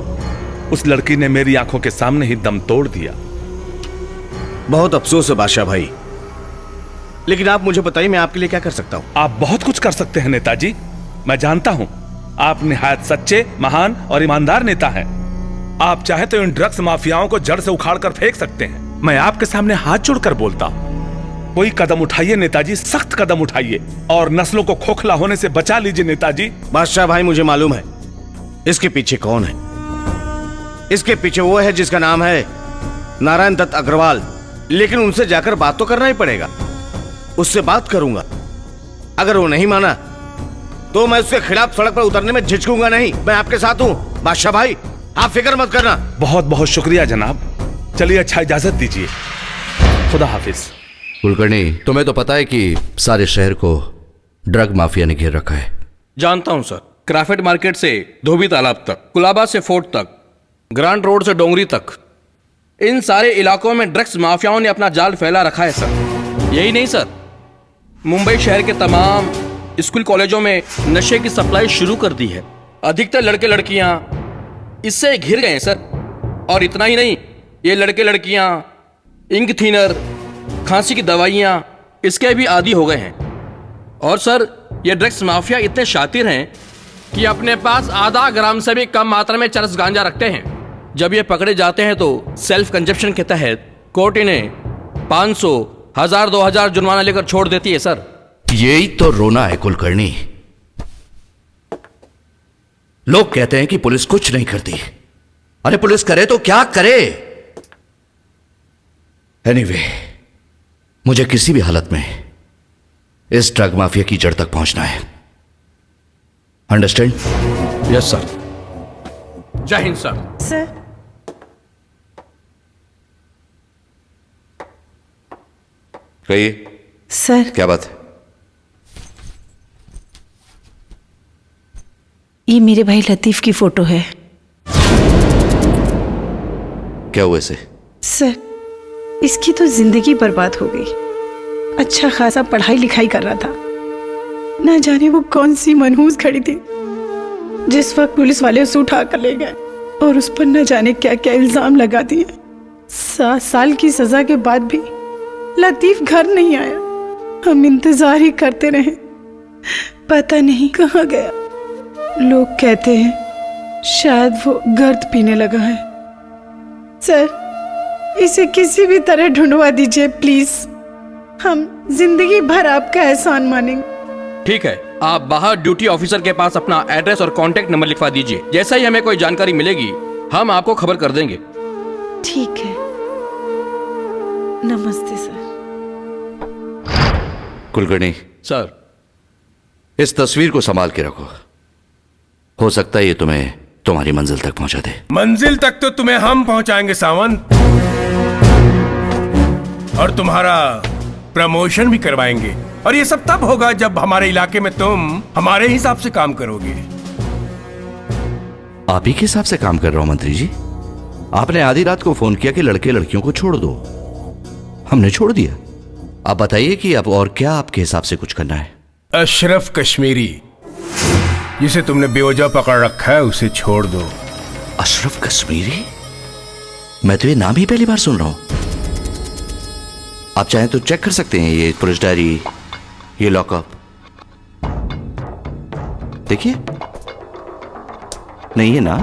उस लड़की ने मेरी आंखों के सामने ही दम तोड़ दिया। बहुत अफसोस है बादशाह भाई, लेकिन आप मुझे बताइए मैं आपके लिए क्या कर सकता हूं? आप बहुत कुछ कर सकते हैं नेताजी। मैं जानता हूं आप निहायत सच्चे, महान और ईमानदार नेता हैं। आप चाहे तो इन ड्रग्स माफियाओं को जड़ से उखाड़ कर फेंक सकते हैं। मैं आपके सामने हाथ जोड़कर बोलता हूं, कोई कदम उठाइए नेताजी, सख्त कदम उठाइए और नस्लों को खोखला होने से बचा लीजिए नेताजी। बादशाह भाई, मुझे मालूम है इसके पीछे कौन है। इसके पीछे वो है जिसका नाम है नारायण दत्त अग्रवाल। लेकिन उनसे जाकर बात तो करना ही पड़ेगा। उससे बात करूंगा, अगर वो नहीं माना तो मैं उसके खिलाफ सड़क पर उतरने में झिझकूंगा नहीं। मैं आपके साथ हूं बादशाह भाई, आप फिक्र मत करना। बहुत बहुत शुक्रिया जनाब। चलिए, अच्छा इजाजत दीजिए। खुदा हाफिज। कुलकर्णी, तुम्हें तो पता है कि सारे शहर को ड्रग माफिया ने घेर रखा है। जानता हूं सर। क्राफेट मार्केट से धोबी तालाब तक, कुलाबा से फोर्ट तक, ग्रांट रोड से डोंगरी तक, इन सारे इलाकों में ड्रग्स माफियाओं ने अपना जाल फैला रखा है सर। यही नहीं सर, मुंबई शहर के तमाम स्कूल कॉलेजों में नशे की सप्लाई शुरू कर दी है। अधिकतर लड़के लड़कियां इससे घिर गए हैं सर। और इतना ही नहीं, ये लड़के लड़कियां इंक थिनर, खांसी की दवाइयां इसके भी आदी हो गए हैं। और सर, ये ड्रग्स माफिया इतने शातिर हैं कि अपने पास आधा ग्राम से भी कम मात्रा में चरस गांजा रखते हैं। जब ये पकड़े जाते हैं तो सेल्फ कंजप्शन के तहत कोर्ट इन्हें 500, 1000, 2000 जुर्माना लेकर छोड़ देती है सर। यही तो रोना है कुलकर्णी। लोग कहते हैं कि पुलिस कुछ नहीं करती। अरे पुलिस करे तो क्या करे? एनीवे, मुझे किसी भी हालत में इस ड्रग माफिया की जड़ तक पहुंचना है। अंडरस्टैंड? Yes sir. जय हिंद सर। सर, कहिए। सर, क्या बात है? ये मेरे भाई लतीफ की फोटो है। क्या हुआ इसे? सर, इसकी तो जिंदगी बर्बाद हो गई। अच्छा खासा पढ़ाई लिखाई कर रहा था, ना जाने वो कौन सी मनहूस खड़ी थी जिस वक्त पुलिस वाले उसे उठा कर ले गए और उस पर न जाने क्या क्या इल्जाम लगा दिए। 7 साल की सजा के बाद भी लतीफ घर नहीं आया। हम इंतजार ही करते रहे, पता नहीं कहाँ गया। लोग कहते हैं शायद वो गर्द पीने लगा है। सर, इसे किसी भी तरह ढूंढवा दीजिए प्लीज। हम जिंदगी भर आपका एहसान मानेंगे। ठीक है, आप बाहर ड्यूटी ऑफिसर के पास अपना एड्रेस और कांटेक्ट नंबर लिखवा दीजिए। जैसा ही हमें कोई जानकारी मिलेगी हम आपको खबर कर देंगे। ठीक है, नमस्ते सर। कुलकर्णी सर, इस तस्वीर को संभाल के रखो। हो सकता है ये तुम्हें तुम्हारी मंजिल तक पहुंचा दे। मंजिल तक तो तुम्हें हम पहुंचाएंगे सावंत, और तुम्हारा प्रमोशन भी करवाएंगे। और ये सब तब होगा जब हमारे इलाके में तुम हमारे हिसाब से काम करोगे। आप ही के हिसाब से काम कर रहा हूं मंत्री जी। आपने आधी रात को फोन किया कि लड़के लड़कियों को छोड़ दो, हमने छोड़ दिया। आप बताइए कि अब और क्या आपके हिसाब से कुछ करना है। अशरफ कश्मीरी, जिसे तुमने बेवजह पकड़ रखा है, उसे छोड़ दो। अशरफ कश्मीरी? मैं तो ये नाम ही पहली बार सुन रहा हूं। आप चाहें तो चेक कर सकते हैं, ये पुलिस डायरी, ये लॉकअप देखिए। नहीं है ना?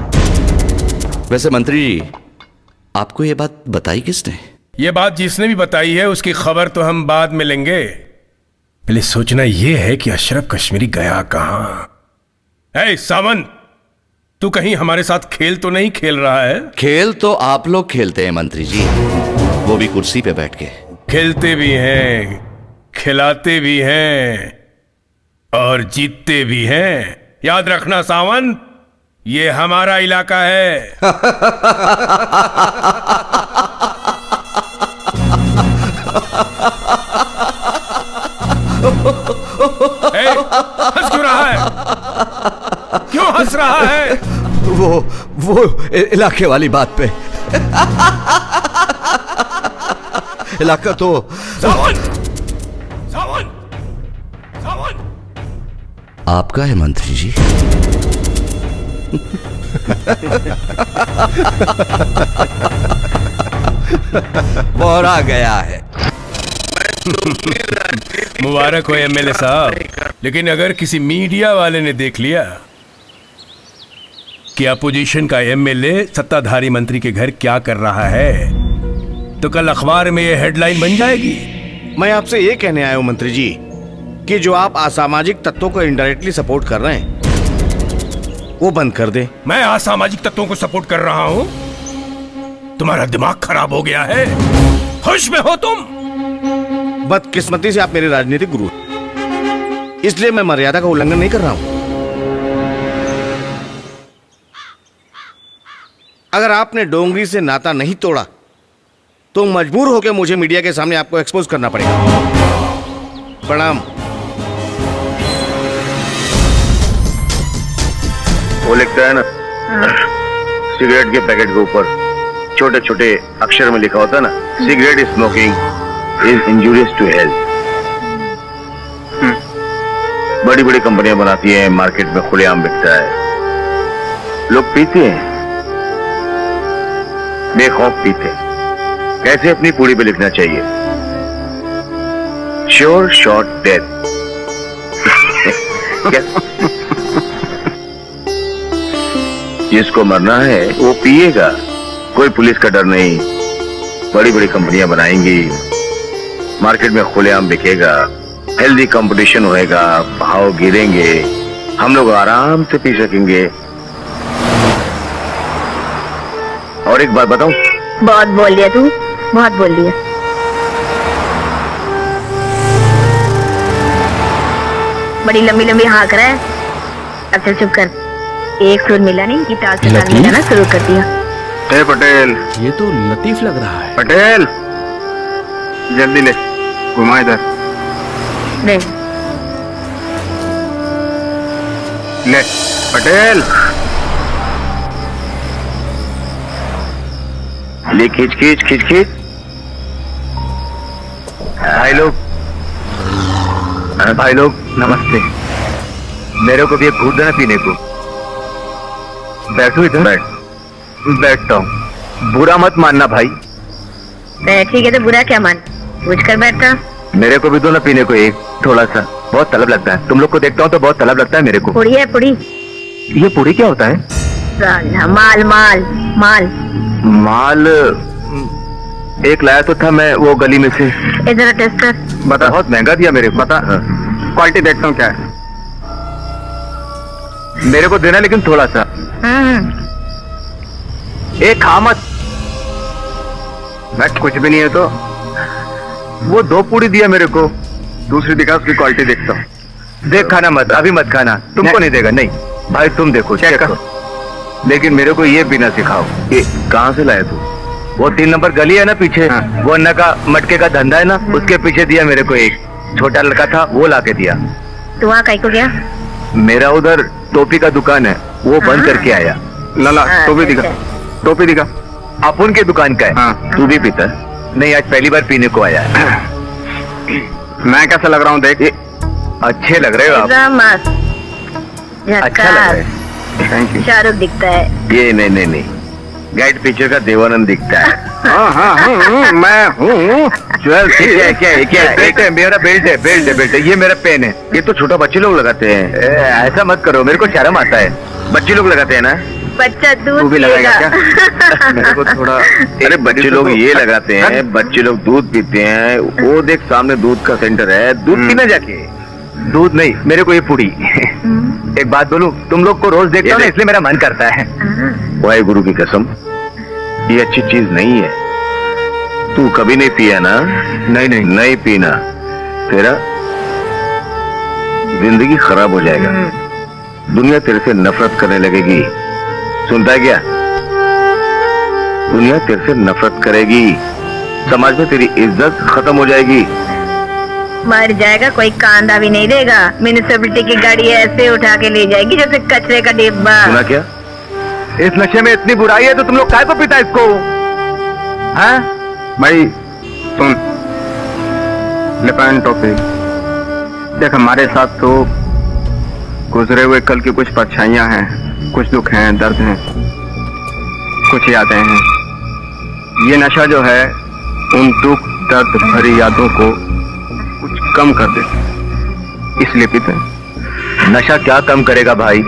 वैसे मंत्री जी, आपको ये बात बताई किसने? ये बात जिसने भी बताई है उसकी खबर तो हम बाद में लेंगे। पहले सोचना यह है कि अशरफ कश्मीरी गया कहां। ए सावंत, तू कहीं हमारे साथ खेल तो नहीं खेल रहा है? खेल तो आप लोग खेलते हैं मंत्री जी, वो भी कुर्सी पे बैठ के। खेलते भी हैं, खिलाते भी हैं और जीतते भी हैं। याद रखना सावंत, ये हमारा इलाका है। हंस क्यों रहा है? क्यों हंस रहा है? वो इलाके वाली बात पे। इलाका तो सावंत, सावंत, सावंत आपका है मंत्री जी। और आ गया है। मुबारक हो एमएलए साहब, लेकिन अगर किसी मीडिया वाले ने देख लिया कि अपोजिशन का एमएलए सत्ताधारी मंत्री के घर क्या कर रहा है, तो कल अखबार में ये हेडलाइन बन जाएगी। मैं आपसे ये कहने आया हूं मंत्री जी कि जो आप असामाजिक तत्वों को इनडायरेक्टली सपोर्ट कर रहे हैं वो बंद कर दे। मैं असामाजिक तत्वों को सपोर्ट कर रहा हूं? तुम्हारा दिमाग खराब हो गया है? होश में हो तुम? बदकिस्मती से आप मेरे राजनीतिक गुरु हैं, इसलिए मैं मर्यादा का उल्लंघन नहीं कर रहा हूं। अगर आपने डोंगरी से नाता नहीं तोड़ा तो मजबूर होकर मुझे मीडिया के सामने आपको एक्सपोज करना पड़ेगा। प्रणाम। वो लिखता है ना, सिगरेट के पैकेट के ऊपर छोटे छोटे अक्षर में लिखा होता है ना, cigarette smoking is injurious to health. बड़ी बड़ी कंपनियां बनाती हैं, मार्केट में खुलेआम बिकता है, लोग पीते हैं, बेखौफ पीते हैं। कैसे अपनी पूरी पे लिखना चाहिए, श्योर शॉर्ट डेथ। जिसको मरना है वो पिएगा, कोई पुलिस का डर नहीं। बड़ी बड़ी कंपनियां बनाएंगी, मार्केट में खुलेआम बिकेगा, हेल्दी कंपटीशन होएगा, भाव गिरेंगे, हम लोग आराम से पी सकेंगे। और एक बात बताऊं? बहुत बोल लिया तू, बहुत बोल लिया। बड़ी लंबी लंबी हाँक रहा है, अब चल चुप कर। एक सुर मिला नहीं, गिटार से गाना मिलाना शुरू कर दिया। हे पटेल, ये तो लतीफ लग रहा है। पटेल जल्दी ले, घुमा इधर ले ले। पटेल ले, खींच खींच खींच खींच। भाई लोग नमस्ते। मेरे को भी एक घूट देना पीने को। बैठो इधर। बैठता हूँ। बुरा मत मानना भाई। ठीक है तो बुरा क्या मान, पूछ कर बैठता। मेरे को भी दो ना पीने को एक, थोड़ा सा। बहुत तलब लगता है, तुम लोग को देखता हूँ तो बहुत तलब लगता है मेरे को। पुड़ी है पुड़ी। ये पुड़ी क्या होता है? माल माल माल माल एक लाया तो था मैं वो गली में से। इधर टेस्ट कर। बता। बहुत महंगा दिया मेरे को। बता क्वालिटी देखता हूँ क्या है। मेरे को देना लेकिन थोड़ा सा। एक खा मत। मैं कुछ भी नहीं है तो। वो 2 पूड़ी दिया मेरे को। दूसरी दिखा, उसकी क्वालिटी देखता हूँ। देख खाना मत, अभी मत खाना, तुमको नहीं देगा। नहीं भाई तुम देखो, चेक करो। लेकिन मेरे को ये बिना सिखाओ। ये कहाँ से लाया तू? वो 3 नंबर गली है ना पीछे, वो अन्ना का मटके का धंधा है ना, उसके पीछे दिया मेरे को। एक छोटा लड़का था, वो लाके दिया। तू वहाँ कहीं को गया? मेरा उधर टोपी का दुकान है, वो बंद करके आया। लाला टोपी दिखा, टोपी दिखा। अपन के दुकान का है। तू भी पीता? नहीं, आज पहली बार पीने को आया है। मैं कैसा लग रहा हूँ देख? अच्छे लग रहे हो आप। अच्छा लग रहा है। Thank you. शाहरुख दिखता है। ये नहीं, गाइड पिक्चर का देवानंद दिखता है। हाँ, मैं हूँ। चल ठीक है। क्या मेरा बेल्ट है। ये मेरा पेन है। ये तो छोटा बच्चे लोग लगाते हैं। ऐसा मत करो, मेरे को शर्म आता है। बच्चे लोग लगाते हैं ना। बच्चा दूध तू भी लगाएगा क्या? मेरे को थोड़ा। अरे बच्चे लोग ये लगाते हैं, बच्चे लोग दूध पीते हैं। वो देख सामने दूध का सेंटर है, दूध पीना जाके। दूध नहीं, मेरे को ये पूरी। एक बात बोलूं, तुम लोग को रोज देखता हूं ना, इसलिए मेरा मन करता है। वाहे गुरु की कसम, ये अच्छी चीज नहीं है। तू कभी नहीं पिया ना? नहीं पीना, तेरा जिंदगी खराब हो जाएगा। दुनिया तेरे से नफरत करने लगेगी। सुनता है क्या? दुनिया तेरे से नफरत करेगी। समाज में तेरी इज्जत खत्म हो जाएगी। मर जाएगा, कोई कांदा भी नहीं देगा। म्यूनिसिपैलिटी की गाड़ी ऐसे उठा के ले जाएगी जैसे कचरे का डिब्बा। सुना क्या? इस नशे में इतनी बुराई है तो तुम लोग काय को पीता इसको? हाँ भाई सुन, लेपन टॉपी देख, हमारे साथ तो गुजरे हुए कल की कुछ परछाइयां हैं, कुछ दुख हैं, दर्द हैं, कुछ यादें हैं। ये नशा जो है उन दुख दर्द भरी यादों को कुछ कम कर दे, इसलिए पीते हैं। नशा क्या कम करेगा भाई,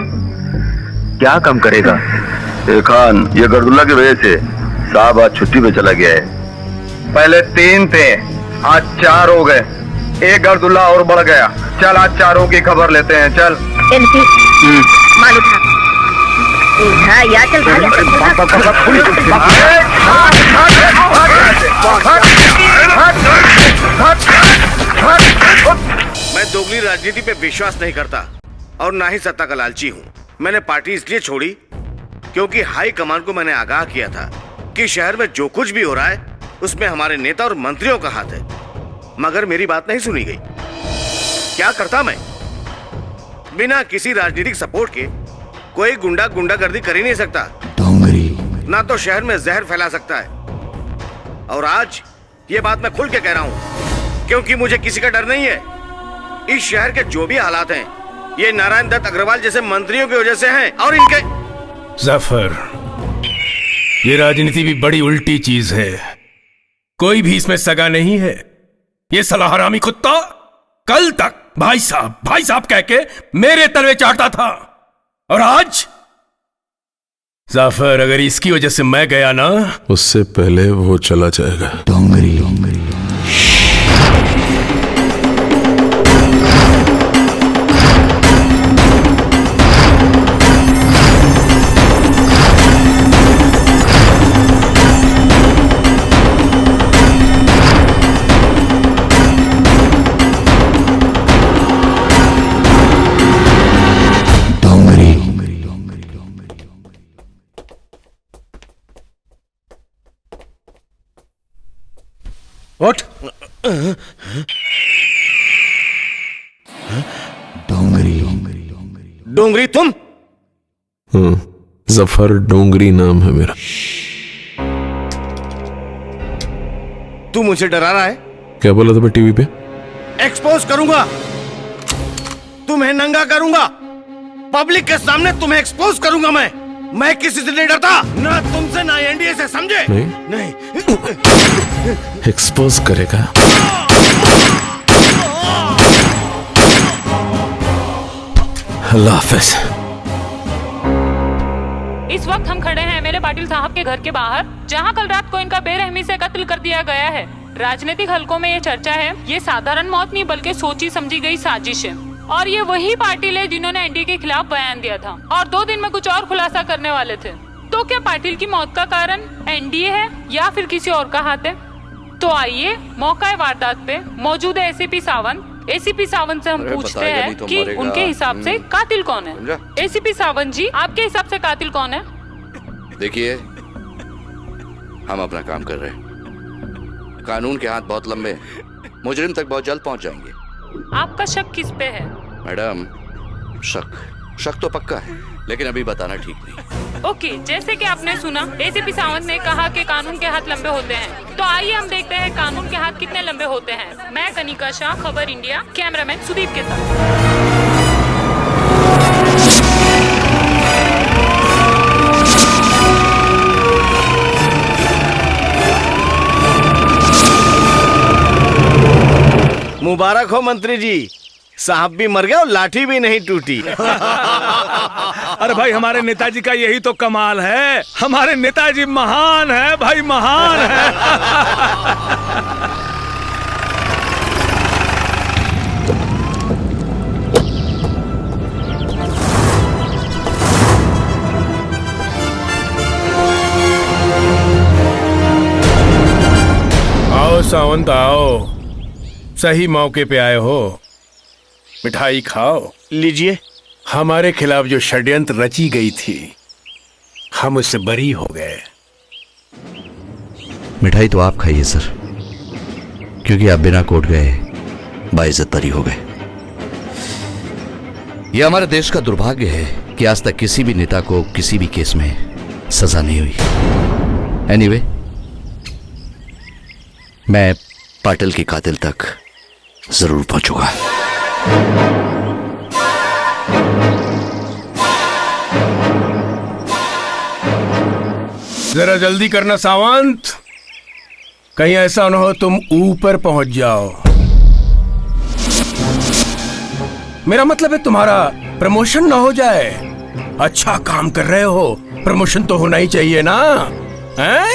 क्या कम करेगा? खान, ये गर्दुल्ला की वजह से साहब आज छुट्टी पे चला गया है। पहले 3 थे, आज 4 हो गए। एक गर्दुल्ला और बढ़ गया। चल आज 4 की खबर लेते हैं। चल माल उठा या चल मैं दोगली राजनीति पे विश्वास नहीं करता और ना ही सत्ता का लालची हूँ। मैंने पार्टी इसलिए छोड़ी क्योंकि हाई कमान को मैंने आगाह किया था कि शहर में जो कुछ भी हो रहा है उसमें हमारे नेता और मंत्रियों का हाथ है, मगर मेरी बात नहीं सुनी गई। क्या करता मैं? बिना किसी राजनीतिक सपोर्ट के कोई गुंडागर्दी कर ही नहीं सकता, ना तो शहर में जहर फैला सकता है। और आज ये बात मैं खुल के कह रहा हूं क्योंकि मुझे किसी का डर नहीं है। इस शहर के जो भी हालात हैं ये नारायण दत्त अग्रवाल जैसे मंत्रियों की वजह से हैं और इनके। जाफर, ये राजनीति भी बड़ी उल्टी चीज है। कोई भी इसमें सगा नहीं है। ये साला हरामी कुत्ता कल तक भाई साहब कह के मेरे तलवे चाटता था, और आज जाफर अगर इसकी वजह से मैं गया ना, उससे पहले वो चला जाएगा। डोंगरी What? डोंगरी तुम? जफर डोंगरी नाम है मेरा। तू मुझे डरा रहा है? क्या बोला था टीवी पे? एक्सपोज करूंगा, तुम्हें नंगा करूंगा, पब्लिक के सामने तुम्हें एक्सपोज करूंगा। मैं किसी से नहीं डरता, ना तुमसे ना एनडीए से, समझे? नहीं। एक्सपोज करेगा? अल्लाह हाफिज। इस वक्त हम खड़े हैं एमएलए पाटिल साहब के घर के बाहर, जहां कल रात को इनका बेरहमी से कत्ल कर दिया गया है। राजनीतिक हलकों में ये चर्चा है ये साधारण मौत नहीं बल्कि सोची समझी गई साजिश है, और ये वही पाटिल है जिन्होंने एनडीए के खिलाफ बयान दिया था और 2 दिन में कुछ और खुलासा करने वाले थे। तो क्या पाटिल की मौत का कारण एनडीए है या फिर किसी और का हाथ है? तो आइए मौका वारदात पे मौजूद है एसीपी सावंत। एसीपी सावंत से हम पूछते हैं कि उनके हिसाब से कातिल कौन है। एसीपी सावंत जी, आपके हिसाब से कातिल कौन है? देखिए, हम अपना काम कर रहे हैं, कानून के हाथ बहुत लंबे हैं, मुजरिम तक बहुत जल्द पहुंच जाएंगे। आपका शक किस पे है? मैडम, शक तो पक्का है, लेकिन अभी बताना ठीक नहीं। ओके, जैसे कि आपने सुना एसीपी सावंत ने कहा कि कानून के हाथ लंबे होते हैं, तो आइए हम देखते हैं कानून के हाथ कितने लंबे होते हैं। मैं कनिका शाह, खबर इंडिया, कैमरामैन सुदीप के साथ। मुबारक हो मंत्री जी, साहब भी मर गया और लाठी भी नहीं टूटी। अरे भाई, हमारे नेताजी का यही तो कमाल है, हमारे नेताजी महान है भाई, महान है। आओ सावंत आओ, सही मौके पे आए हो। मिठाई खाओ। लीजिए। हमारे खिलाफ जो षड्यंत्र रची गई थी, हम उससे बरी हो गए। मिठाई तो आप खाइए सर, क्योंकि आप बिना कोर्ट गए बाइज्जत बरी हो गए। यह हमारे देश का दुर्भाग्य है कि आज तक किसी भी नेता को किसी भी केस में सजा नहीं हुई। एनीवे, मैं पाटिल के कातिल तक जरूर पहुंचूंगा। जरा जल्दी करना सावंत, कहीं ऐसा न हो तुम ऊपर पहुंच जाओ। मेरा मतलब है तुम्हारा प्रमोशन ना हो जाए। अच्छा काम कर रहे हो, प्रमोशन तो होना ही चाहिए ना, हैं?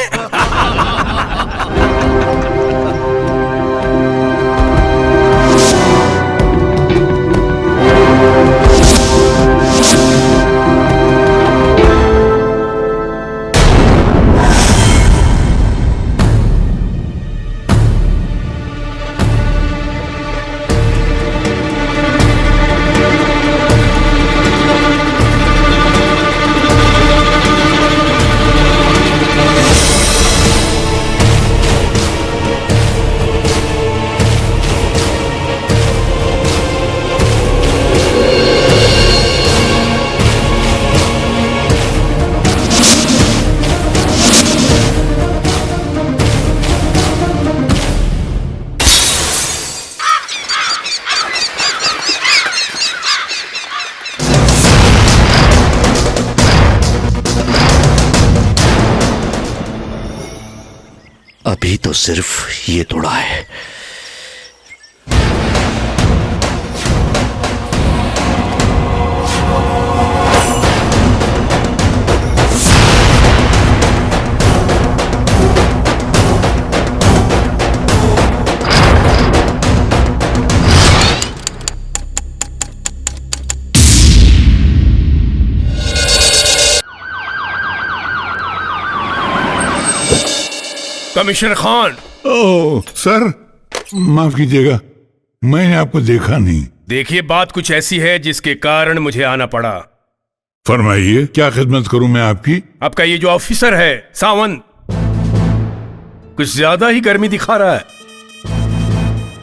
अभी तो सिर्फ ये तोड़ा है। कमिश्नर खान। ओह सर, माफ कीजिएगा, मैंने आपको देखा नहीं। देखिए, बात कुछ ऐसी है जिसके कारण मुझे आना पड़ा। फरमाइए, क्या खिदमत करूं मैं आपकी? आपका ये जो ऑफिसर है सावंत, कुछ ज्यादा ही गर्मी दिखा रहा है।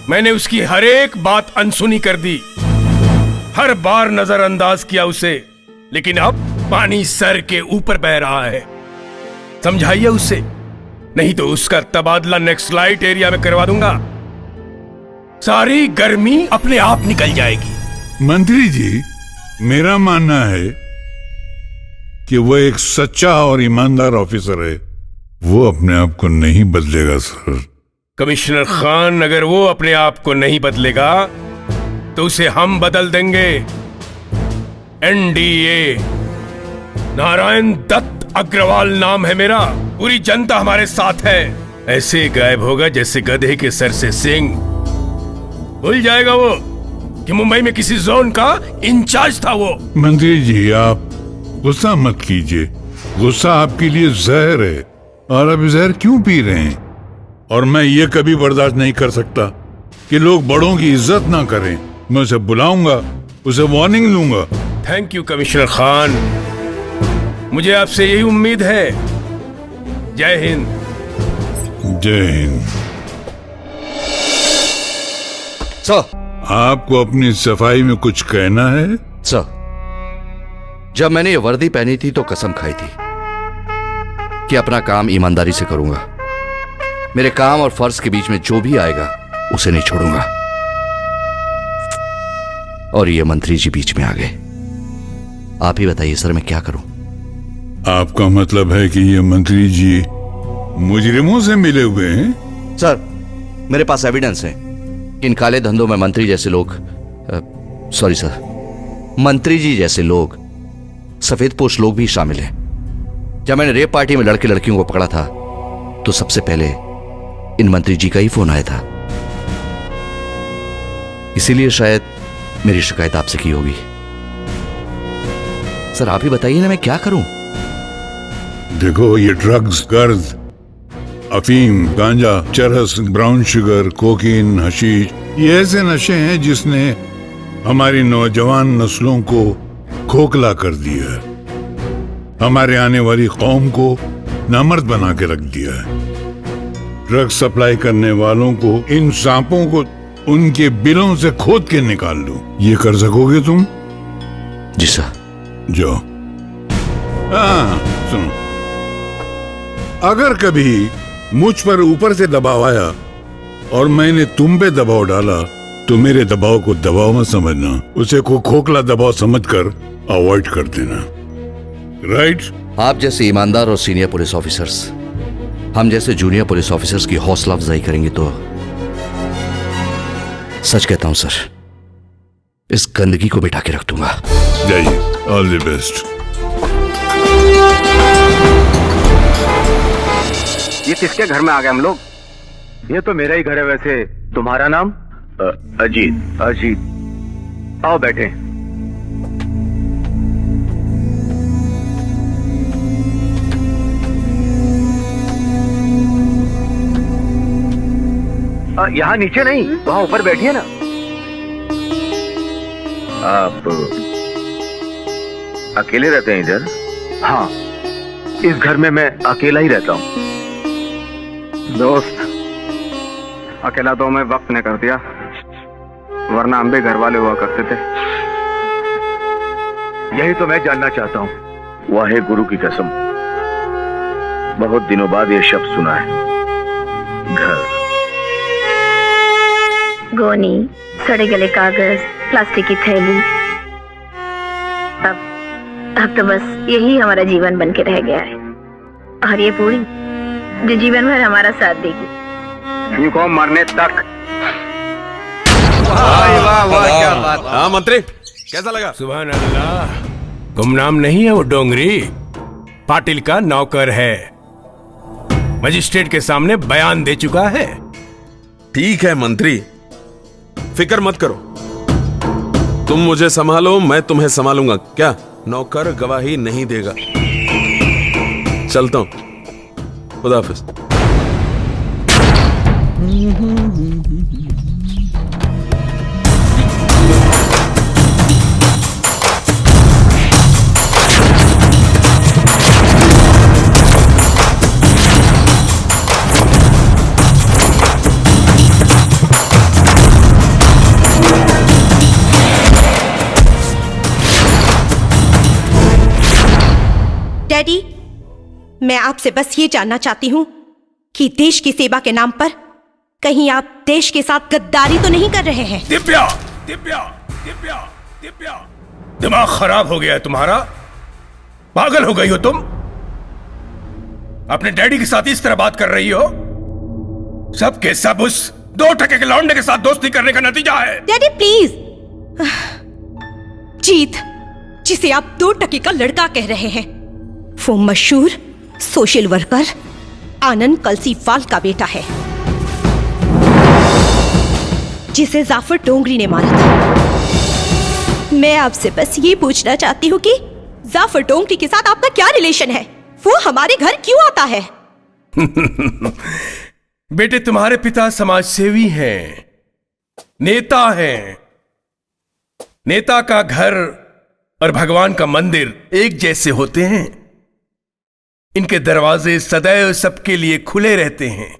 मैंने उसकी हर एक बात अनसुनी कर दी, हर बार नजरअंदाज किया उसे, लेकिन अब पानी सर के ऊपर बह रहा है। समझाइए उससे, नहीं तो उसका तबादला नेक्स्ट लाइट एरिया में करवा दूंगा। सारी गर्मी अपने आप निकल जाएगी। मंत्री जी, मेरा मानना है कि वो एक सच्चा और ईमानदार ऑफिसर है। वो अपने आप को नहीं बदलेगा सर। कमिश्नर खान, अगर वो अपने आप को नहीं बदलेगा तो उसे हम बदल देंगे। एनडीए, नारायण दत्त अग्रवाल नाम है मेरा। पूरी जनता हमारे साथ है। ऐसे गायब होगा जैसे गधे के सर से सिंग। भूल जाएगा वो कि मुंबई में किसी जोन का इंचार्ज था वो। मंत्री जी, आप गुस्सा मत कीजिए। गुस्सा आपके लिए जहर है और आप जहर क्यों पी रहे हैं? और मैं ये कभी बर्दाश्त नहीं कर सकता कि लोग बड़ों की इज्जत ना करें। मैं उसे बुलाऊंगा, उसे वार्निंग लूंगा। थैंक यू कमिश्नर खान, मुझे आपसे यही उम्मीद है। जय हिंद। जय हिंद। सर, आपको अपनी सफाई में कुछ कहना है? सर, जब मैंने ये वर्दी पहनी थी तो कसम खाई थी कि अपना काम ईमानदारी से करूंगा। मेरे काम और फर्ज के बीच में जो भी आएगा उसे नहीं छोड़ूंगा। और ये मंत्री जी बीच में आ गए। आप ही बताइए सर, मैं क्या करूं? आपका मतलब है कि ये मंत्री जी मुजरिमों से मिले हुए हैं? सर, मेरे पास एविडेंस है। इन काले धंधों में मंत्री जैसे लोग, सॉरी सर, मंत्री जी जैसे लोग, सफेद पोश लोग भी शामिल हैं। जब मैंने रेप पार्टी में लड़के लड़कियों को पकड़ा था तो सबसे पहले इन मंत्री जी का ही फोन आया था। इसीलिए शायद मेरी शिकायत आपसे की होगी। सर, आप ही बताइए ना, मैं क्या करूं? देखो, ये ड्रग्स, गर्द, अफीम, गांजा, चरस, ब्राउन शुगर, कोकीन, हशीश, ये ऐसे नशे हैं जिसने हमारी नौजवान नस्लों को खोखला कर दिया है। हमारे आने वाली कौम को नामर्द बना के रख दिया है। ड्रग्स सप्लाई करने वालों को, इन सांपों को उनके बिलों से खोद के निकाल लो। ये कर सकोगे तुम? जी सर। जाओ। हाँ, सुनो, अगर कभी मुझ पर ऊपर से दबाव आया और मैंने तुम पे दबाव डाला तो मेरे दबाव को दबाव मत समझना, उसे को खोखला दबाव समझकर अवॉइड कर देना। राइट? आप जैसे ईमानदार और सीनियर पुलिस ऑफिसर्स हम जैसे जूनियर पुलिस ऑफिसर्स की हौसला अफजाई करेंगे तो सच कहता हूं सर, इस गंदगी को बिठा के रख दूंगा। जाइए, ऑल द बेस्ट। ये किसके घर में आ गए हम लोग? ये तो मेरा ही घर है वैसे। तुम्हारा नाम? अजीत। अजीत, आओ बैठे। यहाँ नीचे नहीं, वहाँ ऊपर बैठिए ना। आप अकेले रहते हैं इधर? हाँ, इस घर में मैं अकेला ही रहता हूँ। दोस्त, अकेला तो मैं वक्त ने कर दिया, वरना हम भी घर वाले हुआ करते थे। यही तो मैं जानना चाहता हूँ। वाहे गुरु की कसम, बहुत दिनों बाद ये शब्द सुना है, घर। गोनी, सड़े गले कागज, प्लास्टिक की थैली, अब तो बस यही हमारा जीवन बन के रह गया है। और ये पूरी जो जीवन भर हमारा साथ देगी। इनको मरने तक। वाह वाह, क्या बात। हाँ मंत्री, कैसा लगा? सुभान अल्लाह, गुमनाम नहीं है वो डोंगरी, पाटिल का नौकर है। मजिस्ट्रेट के सामने बयान दे चुका है। ठीक है मंत्री, फिक्र मत करो। तुम मुझे संभालो, मैं तुम्हें संभालूंगा। क्या नौकर गवाही नहीं देगा? चलता हूं, खुदा हाफिज। डैडी, मैं आपसे बस ये जानना चाहती हूँ कि देश की सेवा के नाम पर कहीं आप देश के साथ गद्दारी तो नहीं कर रहे हैं? दिव्या, दिव्या, दिव्या, दिव्या, दिमाग खराब हो गया है तुम्हारा? पागल हो गई हो तुम? अपने डैडी के साथ इस तरह बात कर रही हो? सब के सब उस 2 टके के लौंडे के साथ दोस्ती करने का नतीजा है। Daddy please. जीत, जिसे आप 2 टके का लड़का कह रहे हैं, वो मशहूर सोशल वर्कर आनंद कलसीवाल का बेटा है, जिसे जाफर डोंगरी ने मारा था। मैं आपसे बस ये पूछना चाहती हूँ कि जाफर डोंगरी के साथ आपका क्या रिलेशन है? वो हमारे घर क्यों आता है? बेटे, तुम्हारे पिता समाज सेवी हैं, नेता हैं। नेता का घर और भगवान का मंदिर एक जैसे होते हैं। इनके दरवाजे सदैव सबके लिए खुले रहते हैं।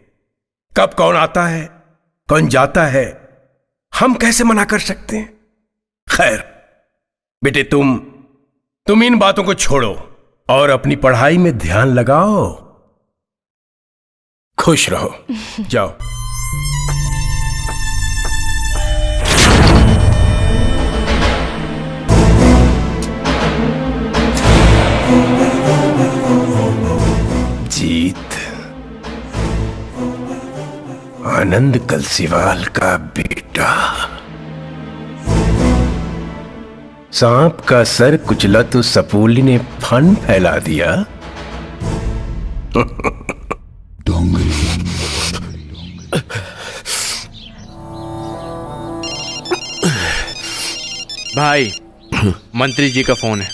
कब कौन आता है, कौन जाता है, हम कैसे मना कर सकते हैं? खैर बेटे, तुम इन बातों को छोड़ो और अपनी पढ़ाई में ध्यान लगाओ। खुश रहो, जाओ। जीत आनंद कलसीवाल का बेटा। सांप का सर कुचला तो सपूली ने फन फैला दिया। भाई, मंत्री जी का फोन है।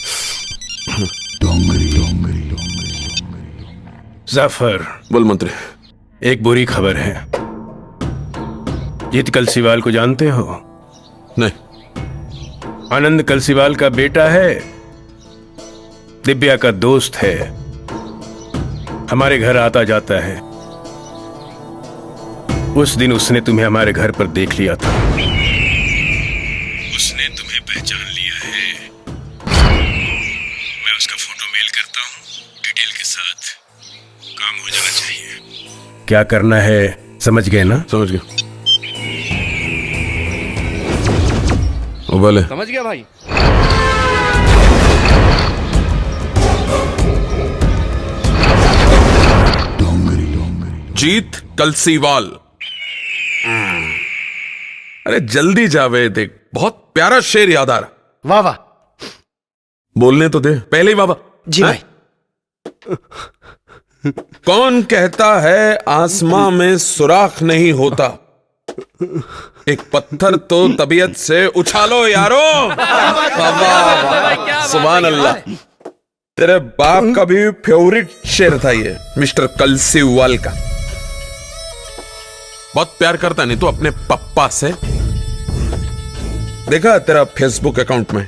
जाफर, बोल मंत्री। एक बुरी खबर है। जीत कलसीवाल को जानते हो? नहीं। आनंद कलसीवाल का बेटा है, दिव्या का दोस्त है, हमारे घर आता जाता है। उस दिन उसने तुम्हें हमारे घर पर देख लिया था। उसने तुम्हें पहचान लिया है। मैं उसका फोटो मेल करता हूं डिटेल के साथ। काम हो जाना चाहिए। क्या करना है समझ गए ना? समझ गया। उबाले। समझ गया भाई। जीत कलसीवाल। अरे जल्दी जावे, देख बहुत प्यारा शेर याद आ रहा। वाह वाह। बोलने तो दे पहले ही। वाह वाह। जी भाई। कौन कहता है आसमां में सुराख नहीं होता? एक पत्थर तो तबीयत से उछालो यारो। सुभान अल्लाह। तेरे बाप का भी फेवरेट शेर था ये, मिस्टर कलसीवाल का। बहुत प्यार करता नहीं तो अपने पप्पा से? देखा तेरा फेसबुक अकाउंट में,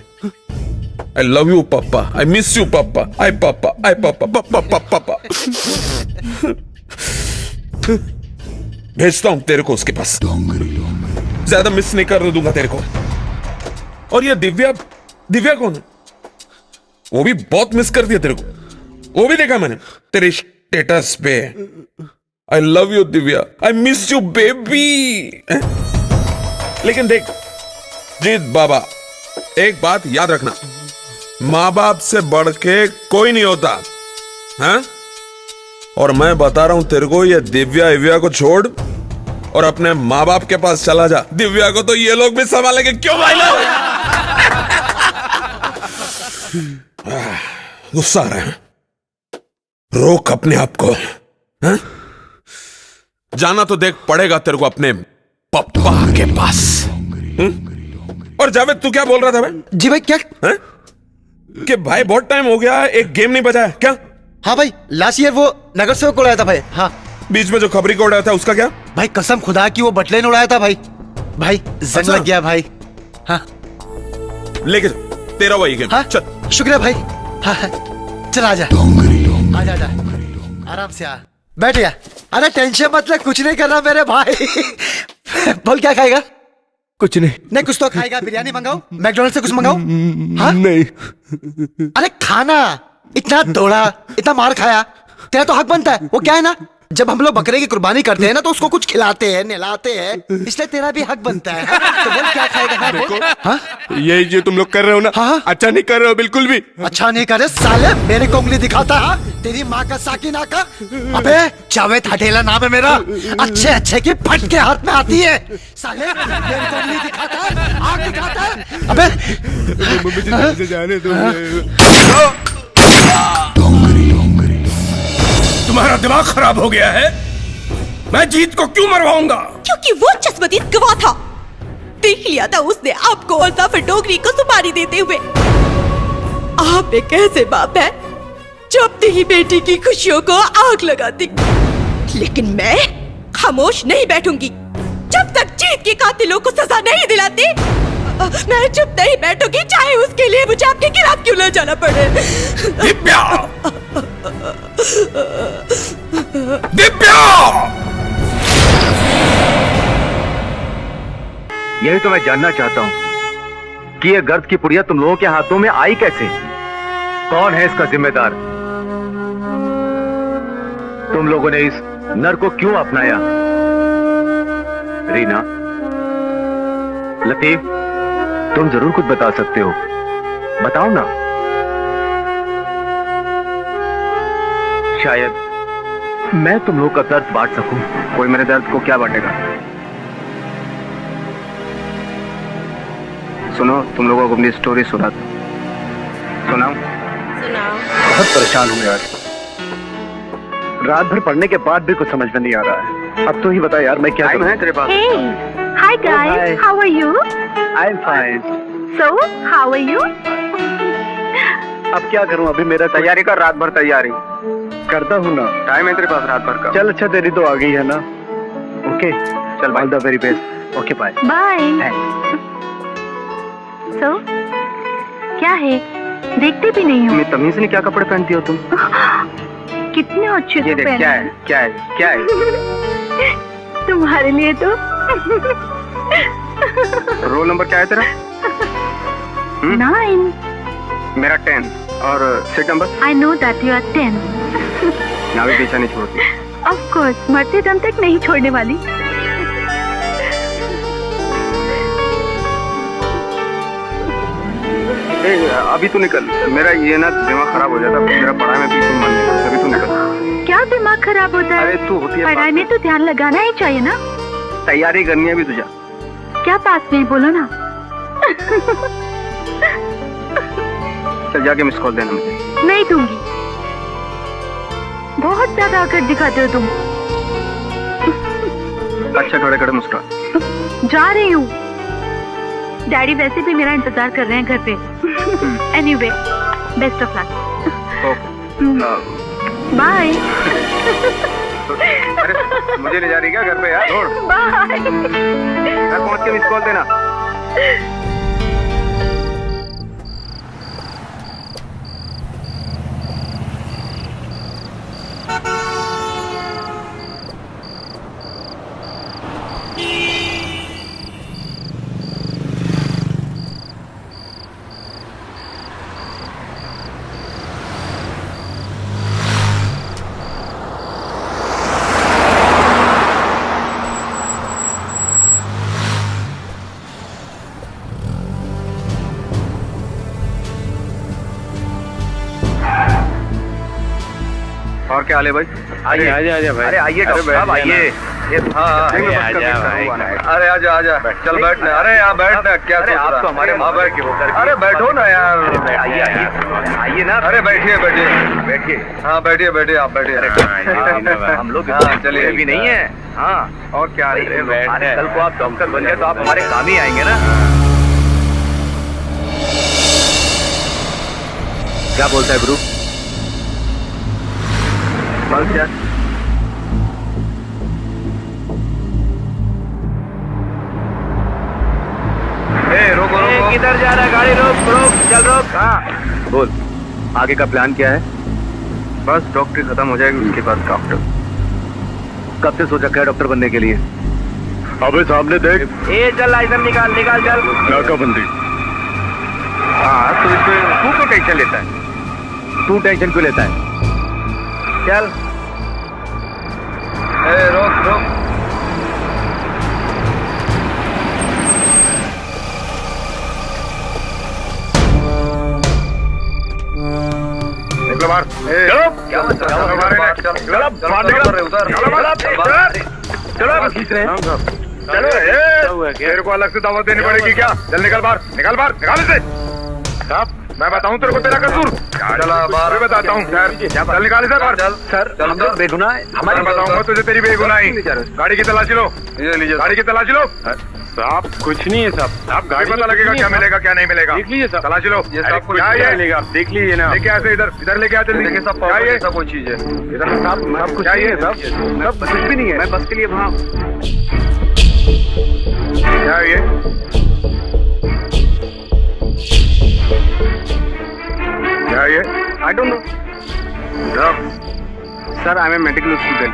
आई लव यू पापा, आई मिस यू पापा, आई पापा, आई पापा, पापा पापा पापा। भेजता हूं तेरे को उसके पास, ज्यादा मिस नहीं कर दूंगा तेरे को। और ये दिव्या, दिव्या कौन है? वो भी बहुत मिस कर दिया तेरे को। वो भी देखा मैंने तेरे स्टेटस पे, I love you Divya, I miss you baby. लेकिन देख जीत बाबा, एक बात याद रखना, मां बाप से बढ़ के कोई नहीं होता, हैं? और मैं बता रहा हूं तेरे को, ये दिव्या को छोड़ और अपने माँ बाप के पास चला जा। दिव्या को तो ये लोग भी संभालेंगे। क्यों भाई लोग? गुस्सा आ रहा है, रोक अपने आप को। हैं? जाना तो देख पड़ेगा तेरे को अपने पप्पा के पास। और जावेद तू क्या बोल रहा था भाई? जी भाई क्या? हैं? कि भाई बहुत टाइम हो गया एक गेम नहीं बजाया क्या? हाँ भाई, लास्ट ईयर वो नगर सेवक को उड़ाया था भाई। हाँ, बीच में जो खबरी को उड़ाया था उसका क्या? भाई कसम खुदा की वो बटले ने उड़ाया था भाई। भाई जंग लग गया भाई। हाँ लेके तेरा वही गेम। हाँ चल। शुक्रिया भाई। हाँ चल आजा आजा आजा, आराम से आ, बैठ गया। अरे टेंशन मत ले, कुछ नहीं करना मेरे भाई। बोल क्या खाएगा? कुछ नहीं। नहीं कुछ तो खाएगा। बिरयानी मंगाओ, मैकडोनल्ड से कुछ मंगाओ? हाँ नहीं। अरे खाना, इतना दौड़ा, इतना मार खाया, तेरा तो हक बनता है। वो क्या है ना, जब हम लोग बकरे की कुर्बानी करते हैं ना तो उसको कुछ खिलाते हैं, नहलाते हैं, इसलिए तेरा भी हक बनता है। तो बोल क्या खाएगा? हाँ, बोल। हाँ? यही जो तुम लोग कर रहे हो ना, अच्छा नहीं कर रहे हो बिल्कुल भी। अच्छा नहीं करे साले, मेरे को उंगली दिखाता है तेरी माँ का साकिना का। अबे जावेद हटेला नाम है मेरा, अच्छे अच्छे की फट के हाथ में आती है साले। मेरे को उंगली दिखाता है, आग दिखाता है। अबे मुझे जाने दो। तुम्हारा दिमाग खराब हो गया है? मैं जीत को क्यों मरवाऊंगा? क्योंकि वो चश्मदीद गवाह था। देख लिया था उसने आपको और जाफर डोगरी को सुपारी देते हुए। आप एक ऐसे बाप है जो अपनी ही बेटी की खुशियों को आग लगाती। लेकिन मैं खामोश नहीं बैठूंगी जब तक जीत के कातिलों को सजा नहीं दिलाती। मैं चुप नहीं बैठूंगी, चाहे उसके लिए मुझे आपके खिलाफ क्यों न जाना पड़े। दिव्या! दिव्या! यही तो मैं जानना चाहता हूँ कि ये गर्द की पुड़िया तुम लोगों के हाथों में आई कैसे? कौन है इसका जिम्मेदार? तुम लोगों ने इस नर को क्यों अपनाया? रीना, लतीफ, तुम जरूर कुछ बता सकते हो, बताओ ना। शायद मैं तुम लोगों का दर्द बांट सकूं। कोई मेरे दर्द को क्या बांटेगा? सुनो, तुम लोगों को अपनी स्टोरी सुनाओ। बहुत परेशान हूँ यार, रात भर पढ़ने के बाद भी कुछ समझ में नहीं आ रहा है। अब तो ही बता यार, मैं क्या करूं? तेरे पास? Hi guys, how are you? I'm fine. So, how are you? अब क्या करूं? अभी मेरा तैयारी कर, रात भर तैयारी करता हूं ना। टाइम है तेरे पास रात भर का? चल अच्छा, तेरी तो आ गई है ना। ओके चल, all the very best. Okay bye. Bye. So, क्या है? देखते भी नहीं हो। मैं तमीज नहीं, क्या कपड़े पहनती हो तुम? कितने अच्छे से पहने। क्या है? क्या है? क्या है? तुम्हारे लिए तो। रोल नंबर क्या है तेरा? 9. मेरा 10 और seat number? I know that you are 10. ना भी पीछा नहीं छोड़ती। Of course, मरते दम तक नहीं छोड़ने वाली। अभी तू निकल, मेरा ये ना दिमाग खराब हो जाता, मेरा पढ़ाई में बिल्कुल मन नहीं करता। अभी तू निकल। क्या दिमाग खराब होता है? अरे तू होती है पढ़ाई में तो ध्यान लगाना ही चाहिए ना। तैयारी करनी है अभी तुझे। क्या पास में बोलो ना। चल जाके मिस कॉल देना मुझे। नहीं दूंगी, बहुत ज्यादा आकर दिखाते हो तुम। अच्छा खड़े खड़े मुस्कुरा। जा रही हूँ, डैडी वैसे भी मेरा इंतजार कर रहे हैं घर पे। Anyway, best of luck. Bye. अरे मुझे ले जा रही क्या घर पे यार? छोड़। बाय। पहुंच के मिस कॉल देना। और क्या हाल है भाई? आइए आइए भाई। अरे आइए डॉक्टर साहब, आइए। अरे आजा आजा, चल बैठ ना। अरे यहाँ बैठ ना, क्या सोच रहा? आप तो हमारे माँ बैठ के होकर। अरे बैठो ना यार। आइए आइए आइए ना। अरे बैठिए बैठिए बैठिए। हाँ बैठिए बैठिए, आप बैठिए। हम लोग चलिए भी नहीं है। हाँ और क्या? अरे कल को आप डॉक्टर बन गए तो आप हमारे काम ही आएंगे ना। क्या बोलता है गुरु? बस यार, रोको रोको। किधर जा रहा है? गाड़ी रोक रोक, चल रोक। हाँ बोल, आगे का प्लान क्या है? बस डॉक्टरी खत्म हो जाएगी उसके बाद डॉक्टर। कब से सोच रखा है डॉक्टर बनने के लिए? अबे सामने देख। ए चल लाइसेंस निकाल निकाल चल। नाकाबंदी। हाँ तो इसमें तू क्यों टेंशन लेता है? तू टेंशन क्यों लेता है? चल रोक रोक। निकलो बाहर। चलो क्या चलो तेरे को अलग से दावत देनी पड़ेगी क्या? चल निकल बाहर, निकल बाहर, निकाल इसे। साहब मैं बताऊं तेरे को तेरा कसूर? चला बाहर बताता हूँ सर। चल निकाल इसे बाहर। चल सर हम तो बेगुनाह है। मैं बताऊंगा तुझे तेरी बेगुनाही। गाड़ी की तलाशी लो, गाड़ी की तलाशी लो। साहब कुछ नहीं है साहब। आप गाड़ी पता लगेगा क्या मिलेगा क्या नहीं मिलेगा। देख लीजिए साहब, तलाशी लो। ये सब कुछ मिलेगा, देख लीजिए ना। लेके ऐसे इधर इधर लेके आते देखिए सब सब कोई चीज है इधर। साहब कुछ चाहिए सब कुछ भी नहीं है। मैं बस के लिए वहाँ क्या है ये? क्या है ये? I don't know. Sir, I am a medical student.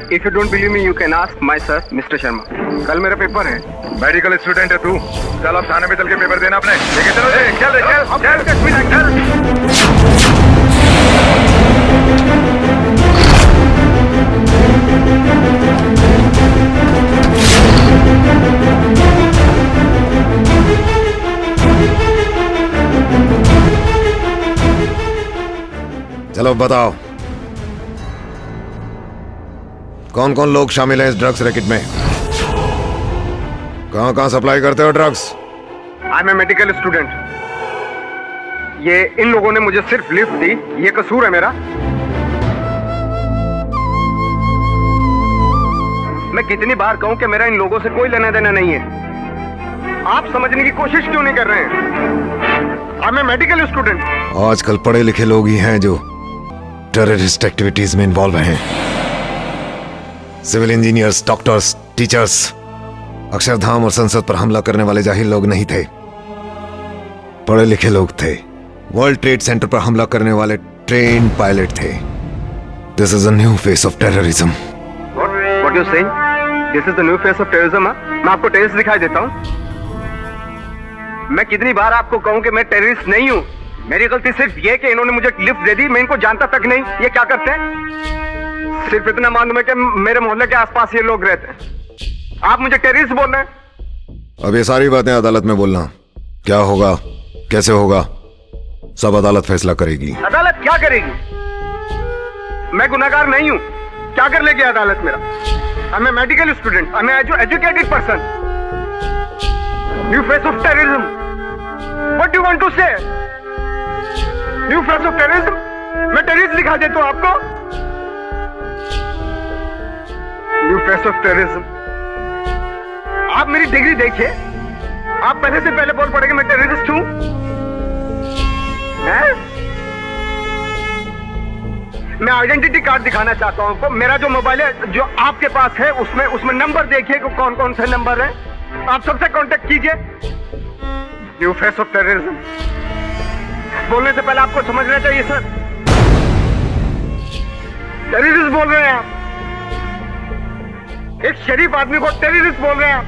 If you don't believe me, you can ask my sir, Mr. Sharma. कल मेरा पेपर है। मेडिकल स्टूडेंट है तू? चल अब थाने में चल के पेपर देना अपने। लेके चलो चलो बताओ कौन कौन लोग शामिल हैं इस ड्रग्स रैकेट में? कहां कहां सप्लाई करते हो drugs? I am a medical student. ये इन लोगों ने मुझे सिर्फ लिफ्ट दी, ये कसूर है मेरा? मैं कितनी बार कहूं कि मेरा इन लोगों से कोई लेना देना नहीं है। आप समझने की कोशिश क्यों नहीं कर रहे हैं? I am a medical student. आजकल पढ़े लिखे लोग ही हैं जो टेररिस्ट एक्टिविटीज में इन्वॉल्व हैं। Civil engineers, doctors, teachers. Akshardham और संसद पर हमला करने वाले जाहिल लोग नहीं थे, पढ़े लिखे लोग थे। वर्ल्ड ट्रेड सेंटर पर हमला करने वाले ट्रेन पायलट थे। This is a new face of terrorism. What you saying? This is the new face of terrorism? मैं आपको टेररिस्ट दिखाई देता हूँ? मैं कितनी बार आपको कहूँ कि मैं टेररिस्ट नहीं हूँ। मेरी गलती सिर्फ ये कि इन्होंने मुझे लिफ्ट दे दी, मैं इनको जानता तक नहीं। ये क्या करते हैं? सिर्फ इतना मालूम है कि मेरे मोहल्ले के आसपास ये लोग रहते हैं। आप मुझे टेररिस्ट बोल रहे हैं? अब ये सारी बातें अदालत में बोलना। क्या होगा, कैसे होगा, सब अदालत फैसला करेगी। अदालत क्या करेगी? मैं गुनाहगार नहीं हूँ, क्या कर लेगी अदालत मेरा? I am a medical student, I am a educated person. New face of terrorism, what do you want to say? New face of terrorism? मैं टेररिस्ट दिखा देता हूँ आपको? New face of terrorism. आप मेरी डिग्री देखिए, आप पहले से पहले बोल पड़ेंगे मैं टेररिस्ट हूं। मैं आइडेंटिटी कार्ड दिखाना चाहता हूं आपको। मेरा जो मोबाइल है जो आपके पास है उसमें नंबर देखिए कि कौन कौन से नंबर है। आप सबसे कांटेक्ट कीजिए। न्यू फेस ऑफ टेररिज्म बोलने से पहले आपको समझना चाहिए सर। टेररिस्ट बोल रहे हैं आप, एक शरीफ आदमी को टेररिस्ट बोल रहे हैं आप।